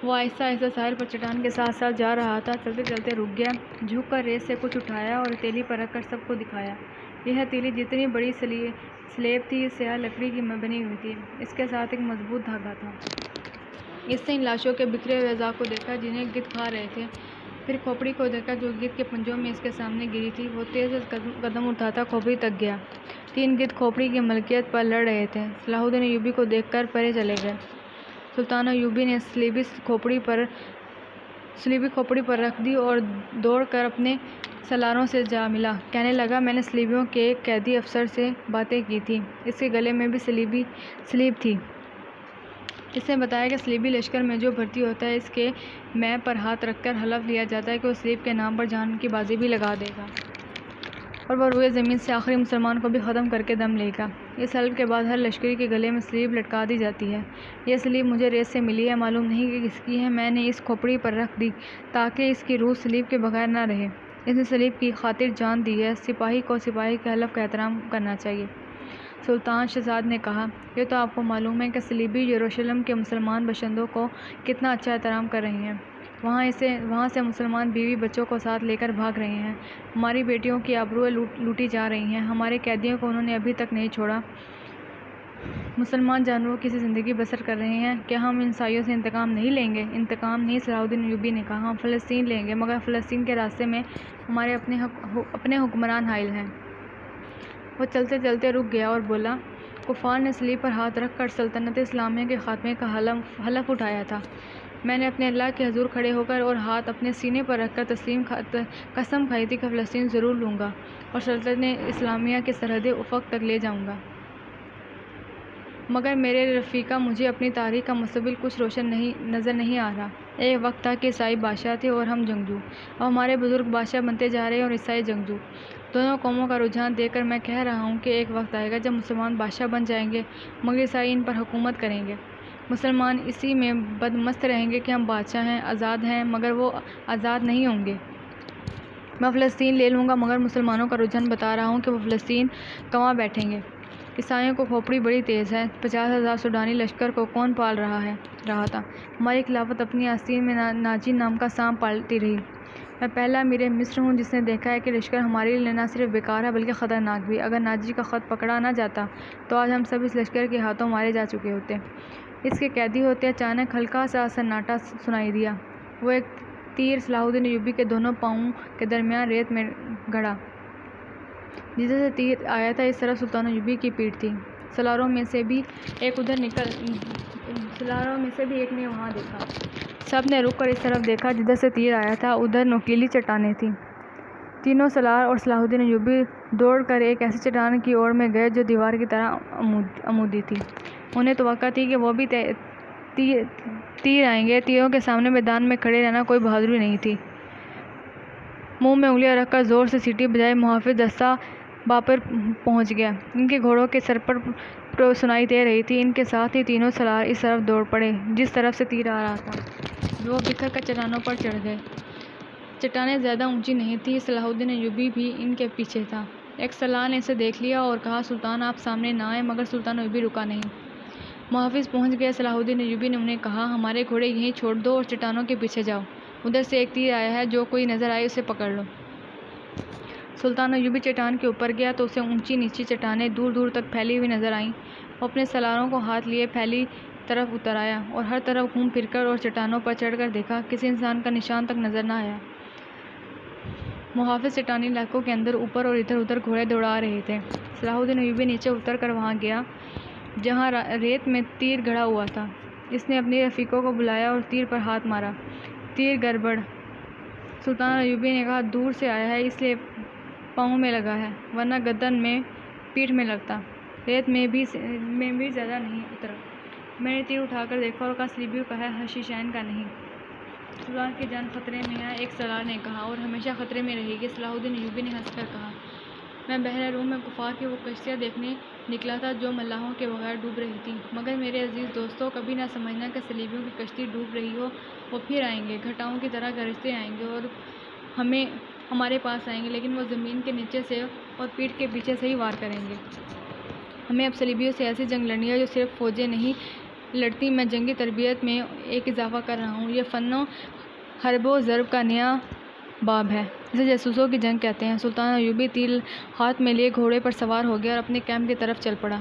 وہ آہستہ آہستہ ساحل پر چٹان کے ساتھ ساتھ جا رہا تھا۔ چلتے چلتے رک گیا، جھک کر ریت سے کچھ اٹھایا اور ہتھیلی پر رکھ کر سب کو دکھایا۔ یہ ہتھیلی جتنی بڑی سلیب تھی سیاہ لکڑی کی بنی ہوئی تھی۔ اس کے ساتھ ایک مضبوط دھاگا تھا۔ اس نے ان لاشوں کے بکھرے ہوئے اعضاء کو دیکھا جنہیں گدھ کھا رہے تھے، پھر کھوپڑی کو دیکھا جو گدھ کے پنجوں میں اس کے سامنے گری تھی۔ وہ تیز قدم اٹھاتا کھوپڑی تک گیا۔ 3 گدھ کھوپڑی کی ملکیت پر لڑ رہے تھے۔ صلاح الدین ایوبی کو دیکھ کر پرے چلے گئے۔ سلطان ایوبی نے صلیبی کھوپڑی پر رکھ دی اور دوڑ کر اپنے سالاروں سے جا ملا۔ کہنے لگا، میں نے صلیبیوں کے ایک قیدی افسر سے باتیں کی تھیں۔ اس کے گلے میں بھی صلیب تھی۔ اس نے بتایا کہ صلیبی لشکر میں جو بھرتی ہوتا ہے اس کے منہ پر ہاتھ رکھ کر حلف لیا جاتا ہے کہ وہ صلیب کے نام پر جان کی بازی بھی لگا دے گا۔ اور وہ روئے زمین سے آخری مسلمان کو بھی ختم کر کے دم لے گا۔ اس حلف کے بعد ہر لشکری کے گلے میں سلیب لٹکا دی جاتی ہے۔ یہ سلیب مجھے ریت سے ملی ہے، معلوم نہیں کہ کس کی ہے، میں نے اس کھوپڑی پر رکھ دی تاکہ اس کی روح سلیب کے بغیر نہ رہے۔ اس نے سلیب کی خاطر جان دی ہے، سپاہی کو سپاہی کے حلف کا احترام کرنا چاہیے۔ سلطان شہزاد نے کہا، یہ تو آپ کو معلوم ہے کہ صلیبی یروشلم کے مسلمان باشندوں کو کتنا اچھا احترام کر رہے ہیں۔ وہاں سے مسلمان بیوی بچوں کو ساتھ لے کر بھاگ رہے ہیں، ہماری بیٹیوں کی آبروئیں لوٹی جا رہی ہیں، ہمارے قیدیوں کو انہوں نے ابھی تک نہیں چھوڑا، مسلمان جانوروں کی سی زندگی بسر کر رہے ہیں۔ کیا ہم ان عیسائیوں سے انتقام نہیں لیں گے؟ انتقام نہیں، صلاح الدین ایوبی نے کہا، ہم فلسطین لیں گے، مگر فلسطین کے راستے میں ہمارے اپنے حکمران حائل ہیں۔ وہ چلتے چلتے رک گیا اور بولا، کفار نے صلیب پر ہاتھ رکھ کر سلطنت اسلامیہ کے خاتمے کا حلف اٹھایا تھا۔ میں نے اپنے اللہ کے حضور کھڑے ہو کر اور ہاتھ اپنے سینے پر رکھ کر قسم کھائی تھی کہ فلسطین ضرور لوں گا اور سلطنت اسلامیہ کی سرحدیں افق تک لے جاؤں گا۔ مگر میرے رفیقہ، مجھے اپنی تاریخ کا مستقبل کچھ روشن نظر نہیں آ رہا۔ ایک وقت تھا کہ عیسائی بادشاہ تھے اور ہم جنگجو، اب ہمارے بزرگ بادشاہ بنتے جا رہے ہیں اور عیسائی جنگجو۔ دونوں قوموں کا رجحان دیکھ کر میں کہہ رہا ہوں کہ ایک وقت آئے گا جب مسلمان بادشاہ بن جائیں گے، مگر عیسائی ان پر حکومت کریں گے۔ مسلمان اسی میں بدمست رہیں گے کہ ہم بادشاہ ہیں، آزاد ہیں، مگر وہ آزاد نہیں ہوں گے۔ میں فلسطین لے لوں گا، مگر مسلمانوں کا رجحان بتا رہا ہوں کہ وہ فلسطین کنواں بیٹھیں گے۔ عیسائیوں کو کھوپڑی بڑی تیز ہے، 50,000 سوڈانی لشکر کو کون پال رہا تھا؟ ہماری خلافت اپنی آستین میں ناجی نام کا سانپ پالتی رہی۔ میں پہلا امیر مصر ہوں جس نے دیکھا ہے کہ لشکر ہمارے لیے نہ صرف بیکار ہے بلکہ خطرناک بھی۔ اگر ناجی کا خط پکڑا نہ جاتا تو آج ہم سب اس لشکر کے ہاتھوں مارے جا چکے ہوتے۔ اس کے قیدی ہوتے اچانک ہلکا سا سناٹا سنائی دیا۔ وہ ایک تیر صلاح الدین ایوبی کے دونوں پاؤں کے درمیان ریت میں گڑا۔ جدھر سے تیر آیا تھا اس طرف سلطان ایوبی کی پیٹھ تھی۔ سالاروں میں سے بھی ایک نے وہاں دیکھا۔ سب نے رک کر اس طرف دیکھا جدھر سے تیر آیا تھا، ادھر نوکیلی چٹانیں تھیں۔ تینوں سالار اور صلاح الدین ایوبی دوڑ کر ایک ایسی چٹان کی اوڑ میں گئے جو دیوار کی طرح عمودی تھی۔ انہیں توقع تھی کہ وہ بھی تیر آئیں گے۔ تیروں کے سامنے میدان میں کھڑے رہنا کوئی بہادری نہیں تھی۔ منہ میں انگلیاں رکھ کر زور سے سیٹی بجائی محافظ دستہ باپر پہنچ گیا۔ ان کے گھوڑوں کے سر پر سنائی دے رہی تھی۔ ان کے ساتھ ہی تینوں سالار اس طرف دوڑ پڑے جس طرف سے تیر آ رہا تھا۔ وہ بکھر کر چٹانوں پر چڑھ گئے۔ چٹانیں زیادہ اونچی نہیں تھیں، صلاح الدین ایوبی بھی ان کے پیچھے تھا۔ ایک سالار نے اسے دیکھ لیا اور کہا، سلطان آپ سامنے نہ آئیں، مگر سلطان ایوبی رکا نہیں۔ محافظ پہنچ گئے۔ صلاح الدین ایوبی نے انہیں کہا، ہمارے گھوڑے یہیں چھوڑ دو اور چٹانوں کے پیچھے جاؤ، ادھر سے ایک تیر آیا ہے، جو کوئی نظر آئے اسے پکڑ لو۔ سلطان ایوبی چٹان کے اوپر گیا تو اسے اونچی نیچی چٹانیں دور دور تک پھیلی ہوئی نظر آئیں۔ وہ اپنے سالاروں کو ہاتھ لیے پھیلی طرف اتر آیا اور ہر طرف گھوم پھر کر اور چٹانوں پر چڑھ کر دیکھا، کسی انسان کا نشان تک نظر نہ آیا۔ محافظ چٹانی علاقوں کے اندر اوپر اور ادھر ادھر گھوڑے دوڑا رہے تھے۔ صلاح الدین ایوبی نیچے اتر کر وہاں گیا جہاں ریت میں تیر گڑا ہوا تھا۔ اس نے اپنے رفیقوں کو بلایا اور تیر پر ہاتھ مارا۔ تیر گڑبڑ۔ سلطان ایوبی نے کہا، دور سے آیا ہے اس لیے پاؤں میں لگا ہے، ورنہ گردن میں پیٹھ میں لگتا، ریت میں بھی زیادہ نہیں اترا۔ میں نے تیر اٹھا کر دیکھا اور کہا، صلیبیوں کا ہے، حشیشین کا نہیں۔ سلطان کی جان خطرے میں ہے، ایک سالار نے کہا، اور ہمیشہ خطرے میں رہے گی۔ صلاح الدین ایوبی نے ہنس کر کہا، میں بحر روم میں کفار کی وہ کشتیاں دیکھنے نکلا تھا جو ملاحوں کے بغیر ڈوب رہی تھیں، مگر میرے عزیز دوستو، کبھی نہ سمجھنا کہ صلیبیوں کی کشتی ڈوب رہی ہو۔ وہ پھر آئیں گے، گھٹاؤں کی طرح گرجتے آئیں گے اور ہمارے پاس آئیں گے، لیکن وہ زمین کے نیچے سے اور پیٹھ کے پیچھے سے ہی وار کریں گے۔ ہمیں اب صلیبیوں سے ایسی جنگ لڑنی ہے جو صرف فوجیں نہیں لڑتی۔ میں جنگی تربیت میں ایک اضافہ کر رہا ہوں، یہ فن و حرب و ضرب کا نیا باب ہے، اسے جاسوسوں کی جنگ کہتے ہیں۔ سلطان ایوبی تیر ہاتھ میں لیے گھوڑے پر سوار ہو گیا اور اپنے کیمپ کی طرف چل پڑا۔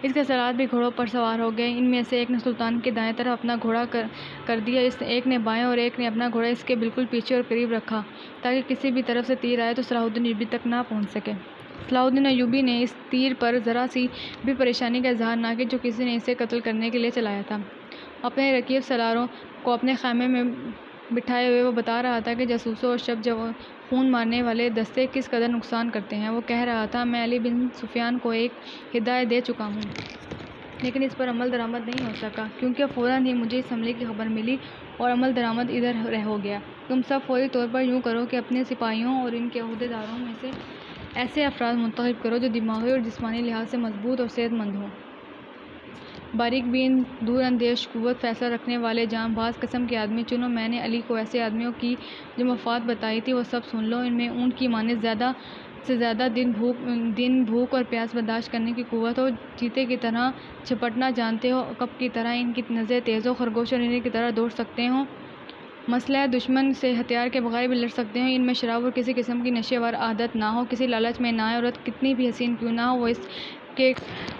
اس کے سالار بھی گھوڑوں پر سوار ہو گئے۔ ان میں سے ایک نے سلطان کے دائیں طرف اپنا گھوڑا کر دیا، ایک نے بائیں، اور ایک نے اپنا گھوڑا اس کے بالکل پیچھے اور قریب رکھا تاکہ کسی بھی طرف سے تیر آئے تو صلاح الدین ایوبی تک نہ پہنچ سکے۔ صلاح الدین ایوبی نے اس تیر پر ذرا سی بھی پریشانی کا اظہار نہ کیا جو کسی نے اسے قتل کرنے کے لیے چلایا تھا۔ اپنے رقیب سالاروں کو اپنے خیمے میں بٹھائے ہوئے وہ بتا رہا تھا کہ جاسوسوں اور شب خون مارنے والے دستے کس قدر نقصان کرتے ہیں۔ وہ کہہ رہا تھا، میں علی بن سفیان کو ایک ہدایت دے چکا ہوں لیکن اس پر عمل درآمد نہیں ہو سکا، کیونکہ فوراً ہی مجھے اس حملے کی خبر ملی اور عمل درآمد ادھر ہو گیا۔ تم سب فوری طور پر یوں کرو کہ اپنے سپاہیوں اور ان کے عہدیداروں میں سے ایسے افراد منتخب کرو جو دماغی اور جسمانی لحاظ سے مضبوط اور صحت مند ہوں، باریک بین، دور اندیش، قوت فیصلہ رکھنے والے، جاں باز قسم کے آدمی چنو۔ میں نے علی کو ایسے آدمیوں کی جو مفاد بتائی تھی وہ سب سن لو۔ ان میں اونٹ کی مانند زیادہ سے زیادہ دن بھوک اور پیاس برداشت کرنے کی قوت ہو، چیتے کی طرح جھپٹنا جانتے ہو، عقب کی طرح ان کی نظریں تیز ہو، خرگوش اور ہرن کی طرح دوڑ سکتے ہوں، مسلح دشمن سے ہتھیار کے بغیر بھی لڑ سکتے ہوں، ان میں شراب اور کسی قسم کی نشے ور عادت نہ ہو، کسی لالچ میں نہ آئے، عورت کتنی بھی حسین کیوں نہ ہو وہ اس کے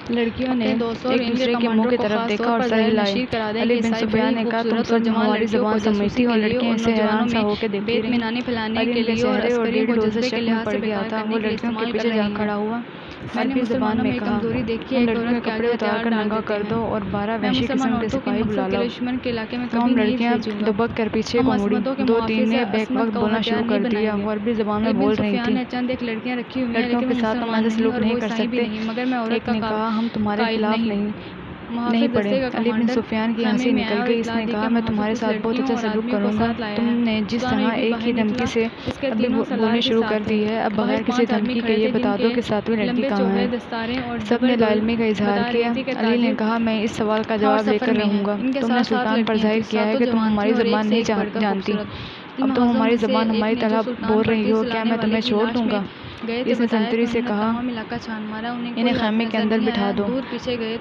لڑکیوں نے ایک دوسرے کے منہ کی طرف دیکھا اور سر ہلائے۔ علی بن سفیان نے کہا تم سب ہماری زبان سمجھتی ہو؟ لڑکیاں اسے حیران سا ہو کے دیکھتی رہیں۔ علی کے چہرے اور ریڑھ روزے شک میں پڑ گیا تھا، وہ لڑکیوں کے پیچھے جا کھڑا ہوا، عربی زبان میں کہا ان لڑکیوں کے کپڑے اتار کر ننگا کر دو اور 12 وحشی قسم کے سپاہی بلا لاؤ۔ تمام لڑکیاں دبک کر پیچھے کو مڑی، 2-3 نے بیک وقت بولنا شروع کر دیا، وہ عربی زبان میں بول رہی تھیں۔ لڑکیوں کے ساتھ تم ایسے سلوک نہیں کر سکتے، ایک نے کہا ہم تمہارے خلاف نہیں پڑے۔ علی بن سفیان کی ہنسی نکل گئی، اس نے کہا میں تمہارے ساتھ بہت اچھا سلوک کروں گا، تم نے جس طرح ایک ہی دھمکی سے ابھی بولنی شروع کر دی ہے، اب بغیر کسی دھمکی کے یہ بتا دو کہ ساتویں لڑکی کہاں ہے۔ سب نے لا علمی کا اظہار کیا۔ علی نے کہا میں اس سوال کا جواب لے کر رہوں گا، تم نے سلطان پر ظاہر کیا ہے کہ تم ہماری زبان نہیں جانتی، اب تم ہماری زبان ہماری طرح بول رہی ہو، کیا میں تمہیں چھوڑ دوں گا؟ اس نے سنتری سے کہا انہیں خیمے کے اندر بٹھا دو۔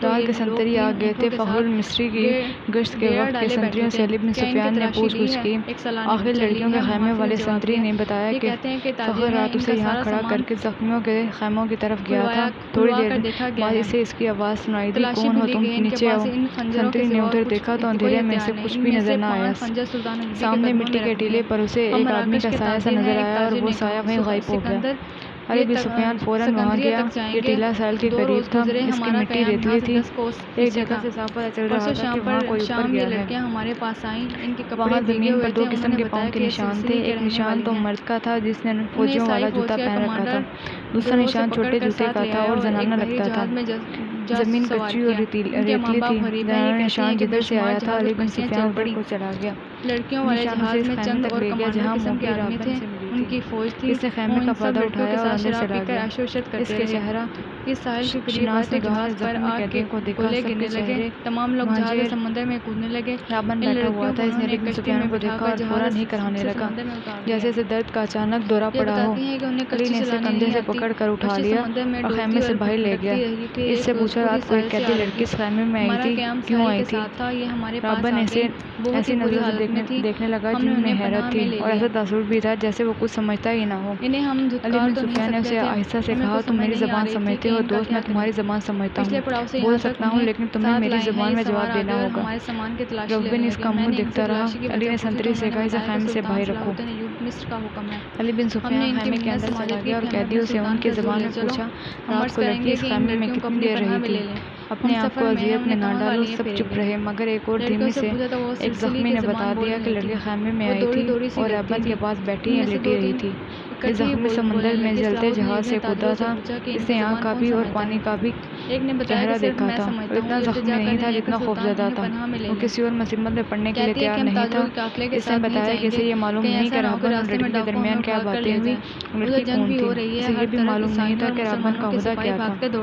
رات کے سنتری آ گئے تھے۔ فخر مصری کی گشت کے وقت کے سنتریوں سے علی بن سفیان نے پوچھ گچھ کی، آخر لڑکیوں کے خیمے والے سنتری نے بتایا کہ فخر رات اسے یہاں کھڑا کر کے زخمیوں کے خیموں کی طرف گیا تھا، تھوڑی دیر بعد اسے اس کی آواز سنائی دی، کون ہو تم، نیچے آؤ۔ سنتری نے ادھر دیکھا تو اندھیرے میں سے کچھ بھی نظر نہ آیا، سامنے مٹی کے ٹیلے پر اسے ایک آدمی کا سایہ سا نظر آیا اور وہ سایہ وہیں غائب ہو گیا۔ علی بن سفیان فوراً وہاں گیا، یہ ٹیلا سیل کے قریب تھا، اس کی مٹی ریتلی تھی، ایک جگہ سے صاف پتہ چل رہا تھا کہ وہاں کوئی اوپر گیا ہے۔ وہاں زمین پر 2 قسم کے پاؤں کے نشان تھے، ایک نشان تو مرد کا تھا جس نے فوجیوں والا جوتا پہن رکھا تھا، دوسرا نشان چھوٹے جوتے کا تھا اور زنانہ لگتا تھا، زمین کچی اور ریتلی تھی، زنانہ نشان جدھر سے آیا تھا علی بن سفیان ادھر کو چلا گیا، نشان اسے اس خیمے تک لے گیا جہاں موقع رابن سے ملی تھی، اس نے خیمے کا پردہ اٹھایا اور اندر چلا گیا، اس کے چہرہ شناس نگاہ سے زخمی قیدیوں کو دیکھا، سب کے چہرے مہاجر سمندر میں کودنے لگے، رابن بیٹھا ہوا تھا، اس نے علی بن سفیان کو دیکھا اور فوراً ہی کرانے لگا جیسے اسے درد کا اچانک دورہ پڑا ہو۔ علی نے اسے کندھے سے پکڑ کر اٹھا لیا اور خیمے سے باہر لے گیا، اس سے پوچھا رات کو ایک قیدی لڑکی اس خیمے میں آئی تھی، کیوں آئی تھی؟ رابن ایسی نظروں سے دیکھنے لگا جن میں حیرت تھی اور ایسا تاثر بھی تھا جیسے وہ کچھ سمجھتا ہی نہ ہو۔ علی بن سفیان نے اسے آہستہ سے کہا تم میری زبان سمجھتے ہو دوست، میں تمہاری زبان سمجھتا ہوں، بول سکتا ہوں لیکن تمہیں میری زبان میں جواب دینا ہوگا۔ رابن اس کا منہ دیکھتا رہا۔ علی نے سنتری سے کہا اسے خیمے سے باہر رکھو۔ علی بن سفیان خیمے کے اندر چلا گیا اور قیدیوں سے ان کی زبان میں پوچھا رات کو لڑکی اس خیمے میں کتنی دیر رہی تھی؟ اپنے آپ کو اذیت میں نہ ڈالو، سب چپ رہے، مگر ایک اور دھیمی سے ایک زخمی نے بتا دیا کہ لڑکی خیمے میں آئی تھی اور رابن کے پاس بیٹھی یا لیٹی رہی تھی، یہ زخمی سمندر میں جلتے جہاز سے کودا تھا، اس نے آگ کا بھی اور پانی کا بھی چہرہ دیکھا تھا، وہ اتنا زخمی نہیں تھا جتنا خوفزدہ تھا، وہ کسی اور مصیبت میں پڑنے کے لیے تیار نہیں تھا۔ اس نے بتایا کہ اسے یہ معلوم نہیں کہ رابن اور لڑکی کے درمیان کیا باتیں ہوئی، لڑکی کون تھی، اسے یہ بھی معلوم نہیں تھا کہ رابن کا عہدہ کیا تھا،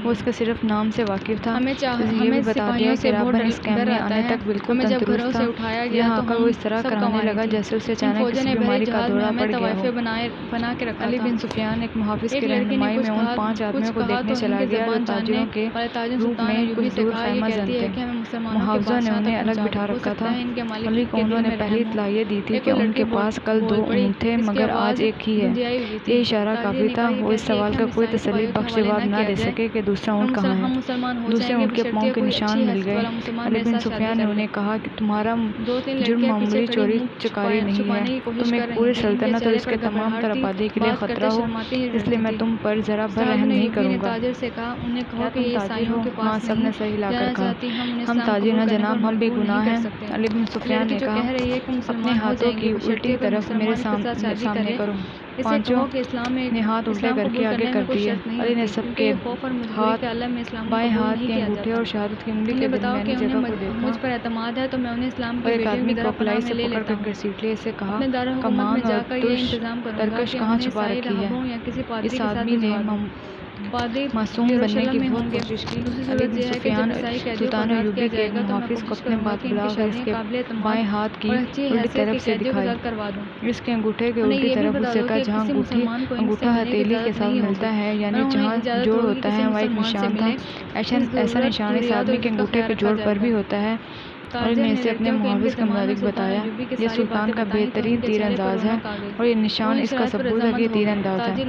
وہ اس کے صرف نام سے واقف تھا، اسے یہ بھی بتا دیا کہ رابن اس کیمپ میں آنے تک بالکل تندرست تھا، یہاں آ کر وہ اس طرح کرانے لگا جیسے اسے اچانک کسی بیماری کا دورہ پڑ گیا ہو۔ علی بن سفیان ایک محافظ کی رہنمائی میں ان 5 آدمیوں کو دیکھنے چلا گیا جو تاجروں کے روپ میں کچھ دور خیمہ زن تھے، محافظہ نے انہیں الگ بٹھا رکھا تھا، علی کو انہوں نے پہلی اطلاع یہ دی تھی کہ ان کے پاس کل 2 اونٹ تھے مگر آج ایک ہی ہے، یہ اشارہ کافی تھا، وہ اس سوال کا کوئی تسلی بخش جواب نہ دے سکے کہ دوسرا اونٹ کہاں ہے۔ دوسرے اونٹ کے پاؤں کے نشان مل گئے۔ علی بن سفیان نے انہیں کہا کہ تمہارا جرم معمولی چوری چکاری نہیں ہے، تم ایک پوری سلطنت اور اس کے تمام تر آبادی کے لیے خطرہ ہو، اس لیے میں تم پر ذرا بھر رحم نہیں کروں گا۔ کیا تم تاجر ہو؟ ہاں، سب نے صحیح لا کر کہا، ہم تاجر ہیں جناب، ہم بھی گناہ ہیں۔ علی بن سفیان نے کہا اپنے ہاتھوں کی الٹی طرف میرے سامنے کرو۔ پانچوں نے ہاتھ الٹے کر کے آگے کر دیے۔ علی نے سب کے ہاتھ، بائیں ہاتھ کے انگوٹھے اور شہادت کی انگلی کے درمیانی جگہ کو دیکھا مجھ پر اعتماد ہے تو میں انہیں اسلام اور ایک آدمی کو کلائی سے پکڑ کر گھسیٹ لیا۔ اسے کہا، کمان اور ترکش کہاں چھپا رکھی ہے؟ اس آدمی نے معصوم بننے کی بہت کوشش کی۔ علی بن سفیان سلطان ایوبی کے ایک محافظ کو اپنے بات بلا کر اس کے بائیں ہاتھ کی الٹی طرف سے دکھائی۔ اس کے انگوٹھے کے الٹی طرف اس جگہ جہاں انگوٹھا ہتھیلی کے ساتھ ملتا ہے، یعنی جہاں جوڑ ہوتا ہے، وہاں ایک نشان تھا۔ ایسا نشان اس آدمی کے انگوٹھے کے جوڑ پر بھی ہوتا ہے۔ علی نے اسے اپنے محافظ کے مطابق بتایا، یہ سلطان کا بہترین تیر انداز ہے اور یہ نشان اس کا ثبوت ہے کہ یہ تیر انداز ہے۔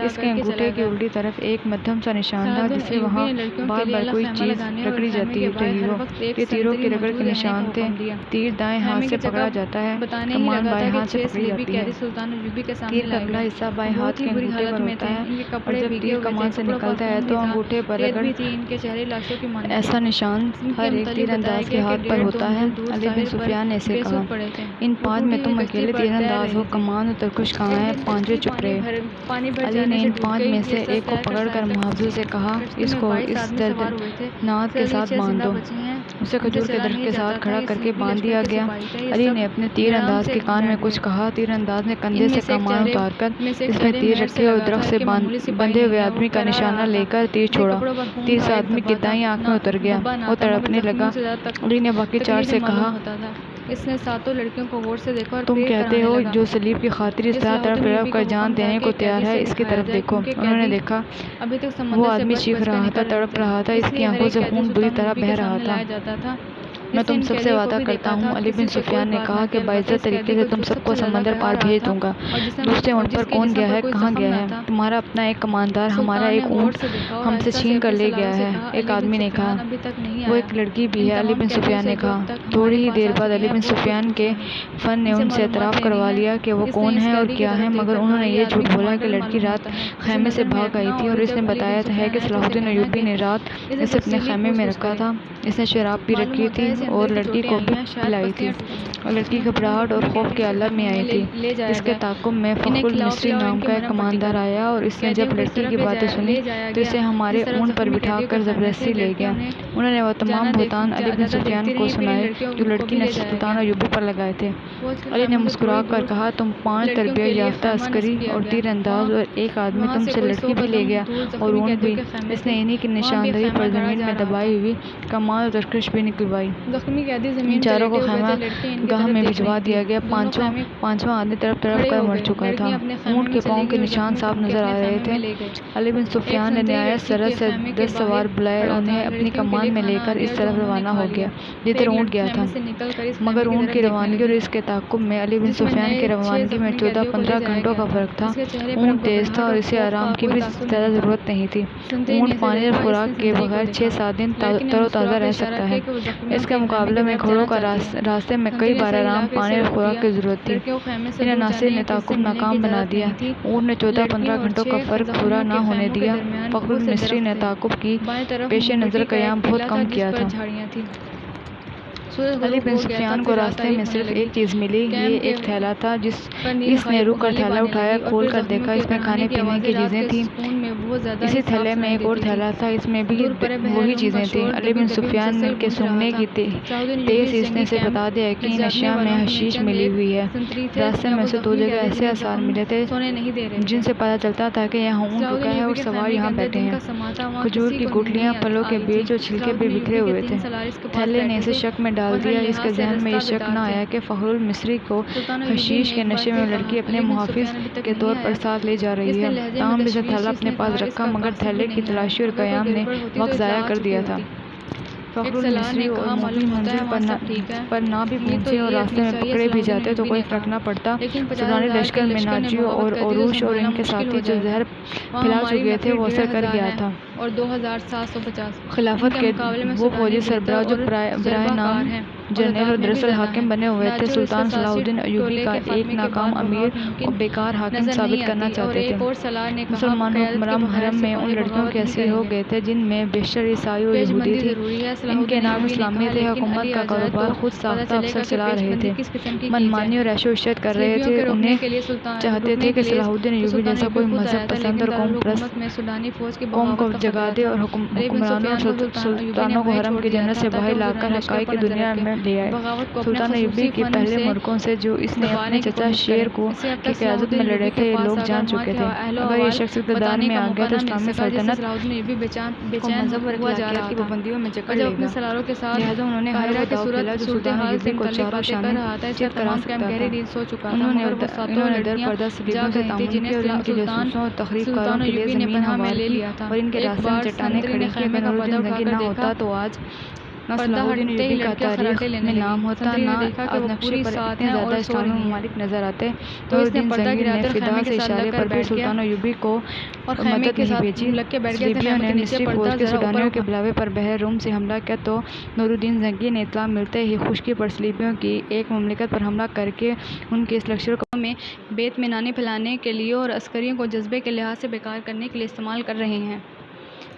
اس کے انگوٹھے کی الٹی طرف ایک مدھم سا نشان تھا جس سے وہاں بار بار کوئی چیز رگڑی جاتی رہی ہو۔ یہ تیروں کی رگڑ کے نشان تھے۔ تیر دائیں ہاتھ سے پکڑا جاتا ہے، کمان بائیں ہاتھ سے پکڑی جاتی ہے۔ تیر کا اگلا حصہ بائیں ہاتھ کے انگوٹھے پر ہوتا ہے اور جب تیر کمان سے نکلتا ہے تو انگوٹھے پر رگڑ ایسا نشان ہر ایک تیر انداز کے ہاتھ پر ہوتا ہے۔ علی بن سفیان نے اسے کہا، ان پانچ میں تم اکیلے تیر انداز ہو، کمان اور ترکش کہاں ہے؟ پانچویں چپ رہے۔ علی نے ان پانچ میں سے ایک کو پکڑ کر محافظ سے کہا، اس کو اس دردناک کے ساتھ باندھ دو۔ اسے کھجور کے درخت کے ساتھ کھڑا کر کے باندھ دیا گیا۔ علی نے اپنے تیر انداز کے کان میں کچھ کہا۔ تیر انداز نے کندھے سے کمان اتار کر اس میں تیر رکھے اور درخت سے بندھے ہوئے آدمی کا نشانہ لے کر تیر چھوڑا۔ تیر سے آدمی کی دائیں آنکھ میں اتر گیا، وہ تڑپنے لگا۔ علی نے باقی چار سے کہا، اس نے ساتوں لڑکیوں کو غور سے دیکھا اور تم کہتے ہو جو صلیب کی خاطر اس طرح تڑپ کر جان دینے کو تیار ہے، اس کی طرف دیکھو۔ انہوں نے دیکھا، وہ آدمی چیخ رہا تھا، تڑپ رہا تھا، اس کی آنکھوں سے خون بری طرح بہہ رہا تھا۔ میں تم سب سے وعدہ کرتا ہوں، علی بن سفیان نے کہا، کہ باعزت طریقے سے تم سب کو سمندر پار بھیج دوں گا۔ دوسرے اونٹ پر کون گیا ہے؟ کہاں گیا ہے؟ تمہارا اپنا ایک کماندار ہمارا ایک اونٹ ہم سے چھین کر لے گیا ہے، ایک آدمی نے کہا۔ وہ ایک لڑکی بھی ہے، علی بن سفیان نے کہا۔ تھوڑی ہی دیر بعد علی بن سفیان کے فن نے ان سے اعتراف کروا لیا کہ وہ کون ہے اور کیا ہے، مگر انہوں نے یہ جھوٹ بولا کہ لڑکی رات خیمے سے بھاگ آئی تھی اور اس نے بتایا ہے کہ صلاح الدین ایوبی نے رات اسے اپنے خیمے میں رکھا تھا۔ اس نے شراب بھی رکھی تھی اور لڑکی کو بھی پلائی تھی، اور لڑکی گھبراہٹ اور خوف کے عالم میں آئی تھی۔ اس کے تعاقب میں فخر المصری نام کا ایک کماندار آیا اور اس نے جب لڑکی کی باتیں سنی تو اسے ہمارے اونٹ پر بٹھا کر زبردستی لے گیا۔ انہوں نے وہ تمام بہتان علی بن سفیان کو سنائے جو لڑکی نے سلطان ایوبی پر لگائے تھے۔ علی نے مسکرا کر کہا، تم 5 تربیت یافتہ عسکری اور تیر انداز اور ایک آدمی تم سے لڑکی بھی لے گیا اور اونٹ بھی۔ اس نے انہی کی نشاندہی پر زمین میں دبائی ہوئی کمان اور ترکش بھی نکلوائی۔ ان چاروں کو خیمہ گاہ میں بھجوا دیا گیا۔ پانچواں آدمی تڑپ کر مر چکا تھا۔ اونٹ کے پاؤں کے نشان صاف نظر آ رہے تھے۔ علی بن سفیان نے نہایت سرعت سے 10 سوار بلائے اور انہیں اپنی کمان میں لے کر اس طرف روانہ ہو گیا جدھر اونٹ گیا تھا۔ مگر اونٹ کی روانگی اور اس کے تعاقب میں علی بن سفیان کی روانگی میں 14-15 گھنٹوں کا فرق تھا۔ اونٹ تیز تھا اور اسے آرام کی بھی زیادہ ضرورت نہیں تھی۔ اونٹ پانی اور خوراک کے بغیر 6-7 دن تر و تازہ رہ سکتا ہے۔ اس کے مقابلے میں گھوڑوں کا راستے میں کئی بار آرام، پانی اور خوراک کی ضرورت تھی۔ ان عناصر نے تعاقب ناکام بنا دیا۔ اونٹ نے 14-15 گھنٹوں کا فرق پورا نہ ہونے دیا۔ فخر المصری نے تعاقب کی پیش نظر قیام بہت کم کیا تھا۔ علی بن سفیان کو راستے میں صرف ایک چیز ملی، یہ ایک تھیلا تھا۔ اس نے رک کر تھیلا اٹھایا، کھول کر دیکھا، اس میں کھانے پینے کی چیزیں تھیں۔ اسی تھیلے میں ایک اور تھیلا تھا، اس میں بھی وہی چیزیں تھیں۔ علی بن سفیان کے سونگنے کی تیز سیسنے سے بتا دیا کہ ان اشیاء میں حشیش ملی ہوئی ہے۔ راستے میں اسے 2 جگہ ایسے آثار ملے تھے جن سے پتہ چلتا تھا کہ یہاں اونٹ رکا ہے اور سوار یہاں بیٹھے ہیں۔ کھجور کی گٹلیاں، پھلوں کے بیج اور چھلکے بھی بکھرے ہوئے تھے۔ تھیلے نے اسے شک میں ڈال دیا۔ اس کے ذہن میں یہ شک نہ آیا کہ فخر المصری کو حشیش کے نشے میں لڑکی اپنے محافظ کے طور پر ساتھ لے جا رہی ہے۔ تاہم اس نے تھیلا اپنے پاس رکھا، مگر تھیلے کی تلاشی اور قیام نے وقت ضائع کر دیا تھا۔ فخر المصری اور مومن منزل پر نہ بھی پہنچے اور راستے میں پکڑے بھی جاتے تو کوئی فرق نہ پڑتا۔ سلطانی لشکر میں ناجیو اور عروش اور ان کے ساتھی جو زہر پھیلا چکے تھے وہ اثر کر گیا تھا۔ اور 2750 خلافت کے وہ فوجی سربراہ جو برائے نام جرنیل اور دراصل حاکم بنے ہوئے تھے۔ سلطان صلاح الدین ایوبی کا ایک ناکام امیر اور بیکار حاکم ثابت کرنا چاہتے تھے۔ مسلمان حکمران حرم میں ان لڑکیوں کے اسیر ہو گئے تھے جن میں بیشتر عیسائی و یہودی تھی۔ ان کے نام اسلامیت ہے، حکومت کا کاروبار خود ساختہ افسر چلا رہے تھے، منمانی اور عیش و عشرت کر رہے تھے۔ انہیں چاہتے تھے کہ صلاح الدین ایوبی جیسا کوئی مذہب پسند اور قوم پرست قوم کو جگا دے اور حکمرانوں اور سلطانوں کو حرم کی جنت سے باہر لا کر حقائق کی دنیا میں لے آئے۔ سلطان ایوبی کے پہلے ملکوں سے جو اس نے اپنے چچا شیر کو کی قیادت میں لڑے تھے، یہ لوگ جان چکے تھے اگر یہ شخص اقتدار میں آ گیا تو اسلامی سلطنت کو مذہب اور اخلاقیات کی پابندیوں میں جکڑ لے گا۔ لہٰذا انہوں نے ہر وہ داؤ کھیلا جو سلطان ایوبی کو چاروں شانے چت کرا سکتا تھا۔ انہوں نے در پردہ صلیبیوں سے تعامل کیا اور ان کے جاسوسوں اور تخریب کاروں کے لیے زمین ہموار کی اور ان کے راستے میں چٹانیں کھڑی کی۔ اگر نور الدین زنگی نہ ہوتا تو آج نہ صلاح الدین ایوبی کا تاریخ میں نام ہوتا، نہ آج نقشے پر اتنے زیادہ اسلامی ممالک نظر آتے۔ نور الدین زنگی نے فدا سے اشارے پر بھی سلطان ایوبی کو مدد نہیں بھیجی۔ صلیبیوں نے مصری فوج کے سوڈانیوں کے بلاوے پر بحر روم سے حملہ کیا تو نور الدین زنگی نے اطلاع ملتے ہی خشکی پر صلیبیوں کی ایک مملکت پر حملہ کر کے ان کے اس لشکر کو میں بے اطمینانی پھیلانے کے لیے اور عسکریوں کو جذبے کے لحاظ سے بیکار کرنے کے لیے استعمال کر رہے ہیں۔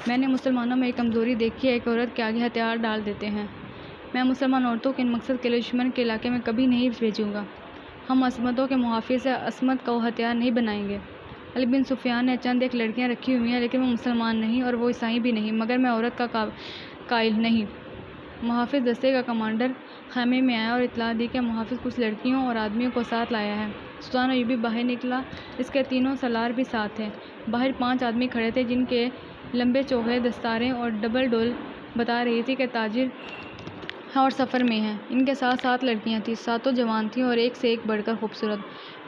میں نے مسلمانوں میں ایک کمزوری دیکھی ہے کہ عورت کے آگے ہتھیار ڈال دیتے ہیں۔ میں مسلمان عورتوں کو ان مقصد کے لیے دشمن کے علاقے میں کبھی نہیں بھیجوں گا۔ ہم عصمتوں کے محافظ ہیں، عصمت کو ہتھیار نہیں بنائیں گے۔ علی بن سفیان نے چند ایک لڑکیاں رکھی ہوئی ہیں لیکن وہ مسلمان نہیں اور وہ عیسائی بھی نہیں، مگر میں عورت کا قائل نہیں۔ محافظ دستے کا کمانڈر خیمے میں آیا اور اطلاع دی کہ محافظ کچھ لڑکیوں اور آدمیوں کو ساتھ لایا ہے۔ سلطان ایوبی باہر نکلا، اس کے تینوں سالار بھی ساتھ تھے۔ باہر 5 آدمی کھڑے تھے جن کے لمبے چوغے دستاریں اور ڈبل ڈول بتا رہی تھی کہ تاجر اور سفر میں ہیں۔ ان کے ساتھ 7 لڑکیاں تھیں، 7 جوان تھیں اور ایک سے ایک بڑھ کر خوبصورت۔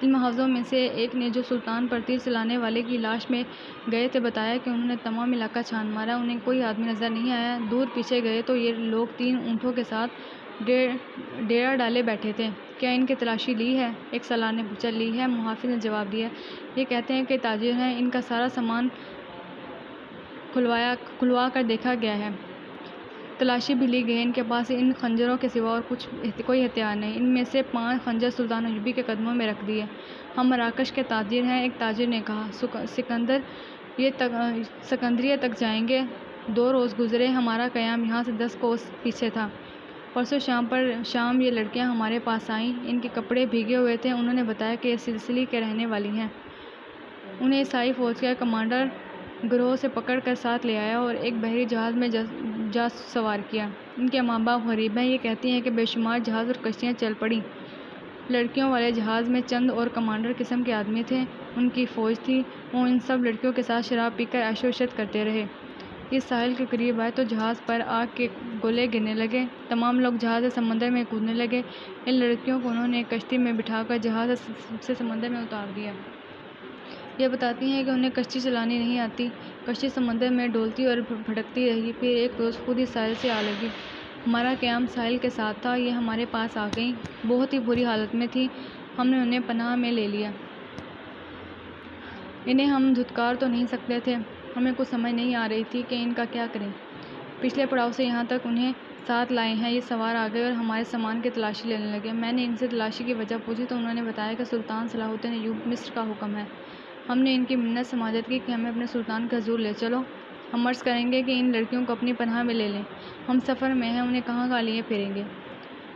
ان محافظوں میں سے ایک نے جو سلطان پر تیر چلانے والے کی لاش میں گئے تھے بتایا کہ انہوں نے تمام علاقہ چھان مارا، انہیں کوئی آدمی نظر نہیں آیا۔ دور پیچھے گئے تو یہ لوگ 3 اونٹوں کے ساتھ ڈیرا ڈالے بیٹھے تھے۔ کیا ان کی تلاشی لی ہے؟ ایک سالار نے پوچھا۔ لی ہے، محافظ نے جواب دیا۔ یہ کہتے ہیں کہ تاجر ہیں، ان کا سارا سامان کھلوا کر دیکھا گیا ہے، تلاشی بھی لی گئی، ان کے پاس ان خنجروں کے سوا اور کوئی ہتھیار نہیں۔ ان میں سے 5 خنجر سلطان ایوبی کے قدموں میں رکھ دیے۔ ہم مراکش کے تاجر ہیں، ایک تاجر نے کہا۔ سکندریہ تک جائیں گے۔ 2 روز گزرے، ہمارا قیام یہاں سے 10 کوس پیچھے تھا۔ پرسوں شام یہ لڑکیاں ہمارے پاس آئیں، ان کے کپڑے بھیگے ہوئے تھے۔ انہوں نے بتایا کہ یہ سسلی کے رہنے والی ہیں۔ انہیں عیسائی فوج کا کمانڈر گروہ سے پکڑ کر ساتھ لے آیا اور ایک بحری جہاز میں جا سوار کیا۔ ان کے ماں باپ غریب ہیں، یہ کہتی ہیں کہ بے شمار جہاز اور کشتیاں چل پڑیں۔ لڑکیوں والے جہاز میں چند اور کمانڈر قسم کے آدمی تھے، ان کی فوج تھی۔ وہ ان سب لڑکیوں کے ساتھ شراب پی کر عیش و عشرت کرتے رہے۔ یہ ساحل کے قریب آئے تو جہاز پر آگ کے گولے گرنے لگے، تمام لوگ جہاز سے سمندر میں کودنے لگے۔ ان لڑکیوں کو انہوں نے کشتی میں بٹھا کر جہاز سے سمندر میں اتار دیا۔ یہ بتاتی ہیں کہ انہیں کشتی چلانی نہیں آتی۔ کشتی سمندر میں ڈولتی اور بھٹکتی رہی، پھر ایک روز خود ہی ساحل سے آ لگی۔ ہمارا قیام ساحل کے ساتھ تھا، یہ ہمارے پاس آ گئیں، بہت ہی بری حالت میں تھیں۔ ہم نے انہیں پناہ میں لے لیا۔ انہیں ہم دھتکار تو نہیں سکتے تھے، ہمیں کچھ سمجھ نہیں آ رہی تھی کہ ان کا کیا کریں۔ پچھلے پڑاؤ سے یہاں تک انہیں ساتھ لائے ہیں۔ یہ سوار آ گئے اور ہمارے سامان کی تلاشی لینے لگے۔ میں نے ان سے تلاشی کی وجہ پوچھی تو انہوں نے بتایا کہ سلطان صلاح الدین ایوب مصر کا حکم ہے۔ ہم نے ان کی منت سماجت کی کہ ہمیں اپنے سلطان کے حضور لے چلو، ہم عرض کریں گے کہ ان لڑکیوں کو اپنی پناہ میں لے لیں، ہم سفر میں ہیں، انہیں کہاں کہاں لیے پھریں گے۔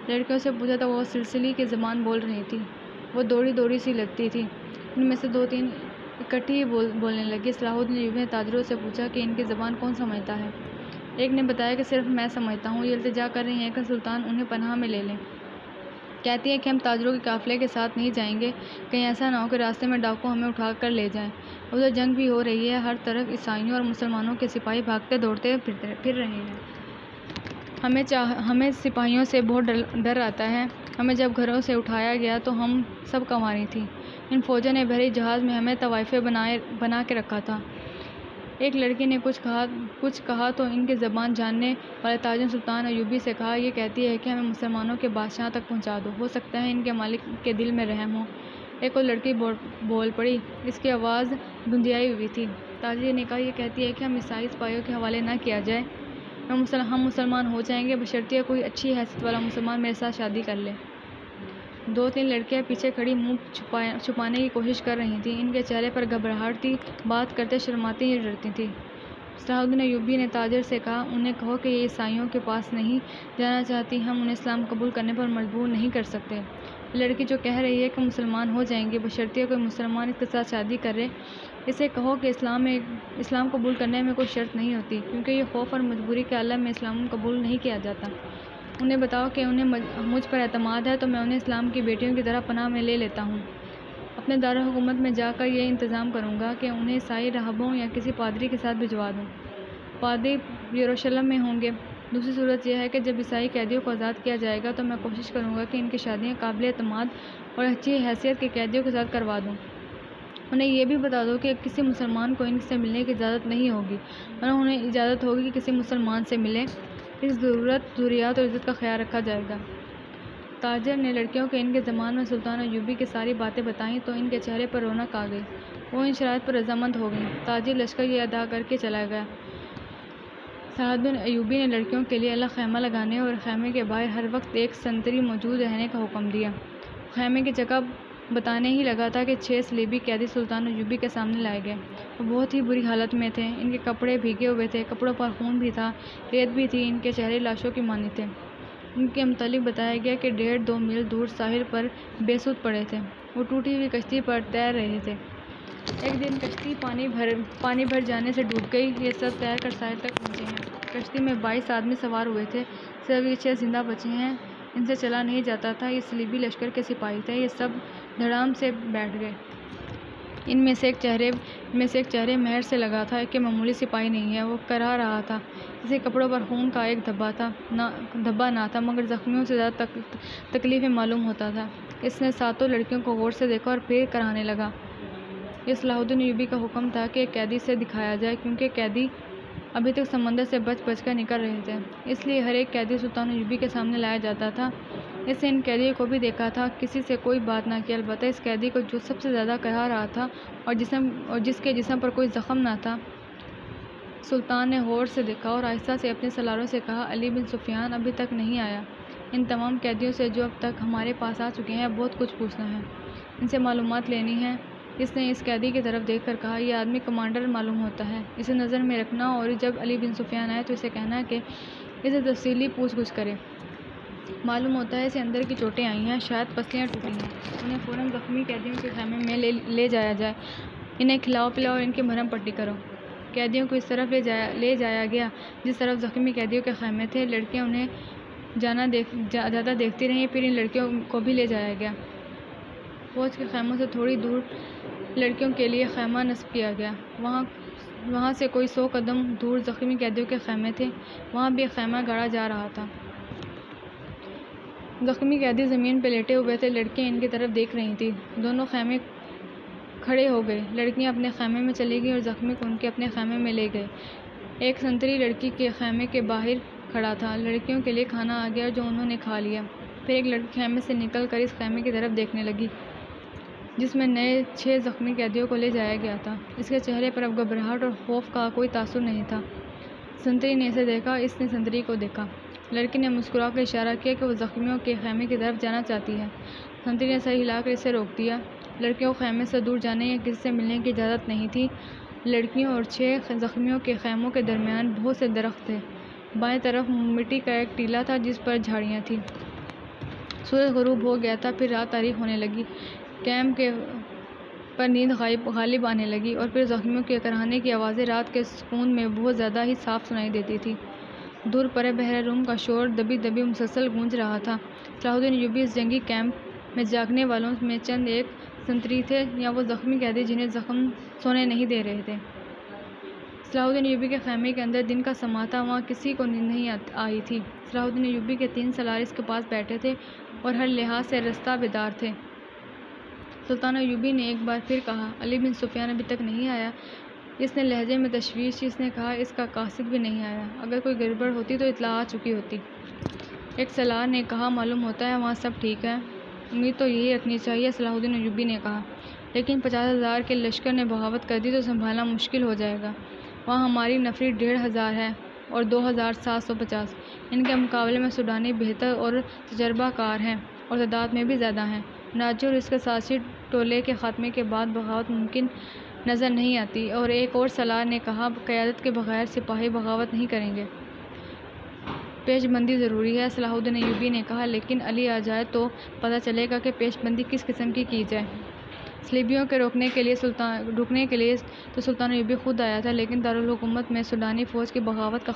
لڑکیوں سے پوچھا تو وہ سلسلی کی زبان بول رہی تھی، وہ دوڑی دوڑی سی لگتی تھی۔ ان میں سے 2-3 اکٹھی ہی بولنے لگی۔ صلاح الدین ایوبی نے تاجروں سے پوچھا کہ ان کی زبان کون سمجھتا ہے؟ ایک نے بتایا کہ صرف میں سمجھتا ہوں۔ یہ التجا کر رہی ہیں کہ سلطان انہیں پناہ میں لے لیں۔ کہتی ہیں کہ ہم تاجروں کے قافلے کے ساتھ نہیں جائیں گے، کہیں ایسا نہ ہو کہ راستے میں ڈاکو ہمیں اٹھا کر لے جائیں۔ ادھر جنگ بھی ہو رہی ہے، ہر طرف عیسائیوں اور مسلمانوں کے سپاہی بھاگتے دوڑتے پھر رہے ہیں۔ ہمیں سپاہیوں سے بہت ڈر آتا ہے۔ ہمیں جب گھروں سے اٹھایا گیا تو ہم سب کنواری تھیں۔ ان فوجوں نے بحری جہاز میں ہمیں طوائفیں بنا کے رکھا تھا۔ ایک لڑکی نے کچھ کہا تو ان کی زبان جاننے والے تاجر نے سلطان ایوبی سے کہا، یہ کہتی ہے کہ ہمیں مسلمانوں کے بادشاہ تک پہنچا دو، ہو سکتا ہے ان کے مالک کے دل میں رحم ہو۔ ایک اور لڑکی بول پڑی، اس کی آواز دھندلیائی ہوئی تھی۔ تاجر نے کہا، یہ کہتی ہے کہ ہم عیسائی سپاہیوں کے حوالے نہ کیا جائے۔ ہم مسلمان ہو جائیں گے بشرطیہ کوئی اچھی حیثیت والا مسلمان میرے ساتھ شادی کر لے۔ 2-3 لڑکیاں پیچھے کھڑی منہ چھپانے کی کوشش کر رہی تھیں۔ ان کے چہرے پر گھبراہٹ تھی، بات کرتے شرماتی یا ڈرتی تھیں۔ صلاح الدین ایوبی نے تاجر سے کہا، انہیں کہو کہ یہ عیسائیوں کے پاس نہیں جانا چاہتی، ہم انہیں اسلام قبول کرنے پر مجبور نہیں کر سکتے۔ لڑکی جو کہہ رہی ہے کہ مسلمان ہو جائیں گے بشرطیہ کوئی مسلمان اس کے ساتھ شادی کرے، اسے کہو کہ اسلام قبول کرنے میں کوئی شرط نہیں ہوتی، کیونکہ یہ خوف اور مجبوری کے عالم میں اسلام قبول نہیں کیا جاتا۔ انہیں بتاؤ کہ انہیں مجھ پر اعتماد ہے تو میں انہیں اسلام کی بیٹیوں کی طرح پناہ میں لے لیتا ہوں۔ اپنے دارالحکومت میں جا کر یہ انتظام کروں گا کہ انہیں عیسائی راہبوں یا کسی پادری کے ساتھ بھجوا دوں۔ پادری یروشلم میں ہوں گے۔ دوسری صورت یہ ہے کہ جب عیسائی قیدیوں کو آزاد کیا جائے گا تو میں کوشش کروں گا کہ ان کی شادیاں قابل اعتماد اور اچھی حیثیت کے قیدیوں کے ساتھ کروا دوں۔ انہیں یہ بھی بتا دو کہ کسی مسلمان کو ان سے ملنے کی اجازت نہیں ہوگی، اور انہیں اجازت ہوگی کہ کسی مسلمان سے ملے۔ اس ضرورت، ضروریات اور عزت کا خیال رکھا جائے گا۔ تاجر نے لڑکیوں کے ان کے زمان میں سلطان ایوبی کی ساری باتیں بتائیں تو ان کے چہرے پر رونق آ گئی، وہ ان شرائط پر رضامند ہو گئیں۔ تاجر لشکر یہ ادا کر کے چلا گیا۔ صلاح الدین ایوبی نے لڑکیوں کے لیے الگ خیمہ لگانے اور خیمے کے باہر ہر وقت ایک سنتری موجود رہنے کا حکم دیا۔ خیمے کی جگہ بتانے ہی لگا تھا کہ 6 صلیبی قیدی سلطان ایوبی کے سامنے لائے گئے۔ وہ بہت ہی بری حالت میں تھے، ان کے کپڑے بھیگے ہوئے تھے، کپڑوں پر خون بھی تھا، ریت بھی تھی، ان کے چہرے لاشوں کی مانند تھے۔ ان کے متعلق بتایا گیا کہ 1.5-2 میل دور ساحل پر بے سود پڑے تھے، وہ ٹوٹی ہوئی کشتی پر تیر رہے تھے۔ ایک دن کشتی پانی بھر جانے سے ڈوب گئی، یہ سب تیر کر ساحل تک پہنچے ہیں۔ کشتی میں 22 آدمی سوار ہوئے تھے، صرف یہ 6 زندہ بچے ہیں، ان سے چلا نہیں جاتا تھا۔ یہ صلیبی لشکر کے سپاہی تھے، یہ سب دھڑام سے بیٹھ گئے۔ ان میں سے ایک چہرے مہر سے لگا تھا کہ معمولی سپاہی نہیں ہے، وہ کرا رہا تھا۔ اس کے کپڑوں پر خون کا ایک دھبا نہ تھا، مگر زخمیوں سے زیادہ تکلیفیں معلوم ہوتا تھا۔ اس نے 7 لڑکیوں کو غور سے دیکھا اور پھر کرانے لگا۔ یہ صلاح الدین ایوبی کا حکم تھا کہ ایک قیدی سے دکھایا جائے، کیونکہ قیدی ابھی تک سمندر سے بچ کر نکل رہے تھے، اس لیے ہر ایک قیدی سلطان ایوبی کے سامنے لایا جاتا تھا۔ اس نے ان قیدیوں کو بھی دیکھا تھا، کسی سے کوئی بات نہ کی، البتہ اس قیدی کو جو سب سے زیادہ کرا رہا تھا اور جس کے جسم پر کوئی زخم نہ تھا، سلطان نے غور سے دیکھا اور آہستہ سے اپنے سالاروں سے کہا، علی بن سفیان ابھی تک نہیں آیا۔ ان تمام قیدیوں سے جو اب تک ہمارے پاس آ چکے ہیں بہت کچھ پوچھنا ہے، ان سے معلومات لینی ہے۔ اس نے اس قیدی کی طرف دیکھ کر کہا، یہ آدمی کمانڈر معلوم ہوتا ہے، اسے نظر میں رکھنا، اور جب علی بن سفیان آئے تو اسے کہنا کہ اسے تفصیلی پوچھ گچھ کرے۔ معلوم ہوتا ہے اسے اندر کی چوٹیں آئی ہیں، شاید پسلیاں ٹوٹی ہیں۔ انہیں فوراً زخمی قیدیوں کے خیمے میں لے جایا جائے، انہیں کھلاؤ پلاؤ اور ان کی مرہم پٹی کرو۔ قیدیوں کو اس طرف لے جایا گیا جس طرف زخمی قیدیوں کے خیمے تھے۔ لڑکیاں انہیں جاتا دیکھتی رہیں، پھر ان لڑکیوں کو بھی لے جایا گیا۔ فوج کے خیموں سے تھوڑی دور لڑکیوں کے لیے خیمہ نصب کیا گیا، وہاں سے کوئی 100 قدم دور زخمی قیدیوں کے خیمے تھے، وہاں بھی ایک خیمہ گاڑا جا رہا تھا۔ زخمی قیدی زمین پہ لیٹے ہوئے تھے، لڑکیاں ان کی طرف دیکھ رہی تھیں۔ دونوں خیمے کھڑے ہو گئے، لڑکیاں اپنے خیمے میں چلی گئیں اور زخمی کو ان کے اپنے خیمے میں لے گئے۔ ایک سنتری لڑکی کے خیمے کے باہر کھڑا تھا، لڑکیوں کے لیے کھانا آ گیا جو انہوں نے کھا لیا۔ پھر ایک لڑکی خیمے سے نکل کر اس خیمے کی طرف دیکھنے لگی جس میں نئے 6 زخمی قیدیوں کو لے جایا گیا تھا۔ اس کے چہرے پر اب گھبراہٹ اور خوف کا کوئی تاثر نہیں تھا۔ سنتری نے اسے دیکھا، اس نے سنتری کو دیکھا۔ لڑکی نے مسکرا کر اشارہ کیا کہ وہ زخمیوں کے خیمے کی طرف جانا چاہتی ہے۔ سنتری نے سر ہلا کر اسے روک دیا۔ لڑکیوں کو خیمے سے دور جانے یا کسی سے ملنے کی اجازت نہیں تھی۔ لڑکیوں اور 6 زخمیوں کے خیموں کے درمیان بہت سے درخت تھے۔ بائیں طرف مٹی کا ایک ٹیلہ تھا جس پر جھاڑیاں تھیں۔ سورج غروب ہو گیا تھا، پھر رات تاریک ہونے لگی۔ کیمپ پر نیند غالب آنے لگی، اور پھر زخمیوں کے کراہنے کی آوازیں رات کے سکون میں بہت زیادہ ہی صاف سنائی دیتی تھیں۔ دور پرے بحر روم کا شور دبی مسلسل گونج رہا تھا۔ صلاح الدین ایوبی اس جنگی کیمپ میں جاگنے والوں میں چند ایک سنتری تھے یا وہ زخمی قیدی جنہیں زخم سونے نہیں دے رہے تھے۔ صلاح الدین ایوبی کے خیمے کے اندر دن کا سما تھا، وہاں کسی کو نیند نہیں آئی تھی۔ صلاح الدین ایوبی کے 3 سالار اس کے پاس بیٹھے تھے اور ہر لحاظ سے رستہ بیدار تھے۔ سلطان ایوبی نے ایک بار پھر کہا، علی بن سفیان ابھی تک نہیں آیا؟ اس نے لہجے میں تشویش، اس نے کہا، اس کا قاصد بھی نہیں آیا، اگر کوئی گڑبڑ ہوتی تو اطلاع آ چکی ہوتی۔ ایک سالار نے کہا، معلوم ہوتا ہے وہاں سب ٹھیک ہے؟ امید تو یہی رکھنی چاہیے، صلاح الدین ایوبی نے کہا، لیکن 50,000 کے لشکر نے بغاوت کر دی تو سنبھالنا مشکل ہو جائے گا۔ وہاں ہماری نفری 1,500 ہے، اور 2750۔ ان کے مقابلے میں سوڈانی بہتر اور تجربہ کار ہیں اور تعداد میں بھی زیادہ ہیں۔ ناجی اور اس کے سیاسی ٹولے کے خاتمے کے بعد بغاوت ممکن نظر نہیں آتی، اور ایک اور سالار نے کہا، قیادت کے بغیر سپاہی بغاوت نہیں کریں گے۔ پیش بندی ضروری ہے، صلاح الدین ایوبی نے کہا، لیکن علی آ جائے تو پتہ چلے گا کہ پیش بندی کس قسم کی جائے۔ صلیبیوں کے رکنے کے لیے تو سلطان ایوبی خود آیا تھا، لیکن دارالحکومت میں سوڈانی فوج کی بغاوت کا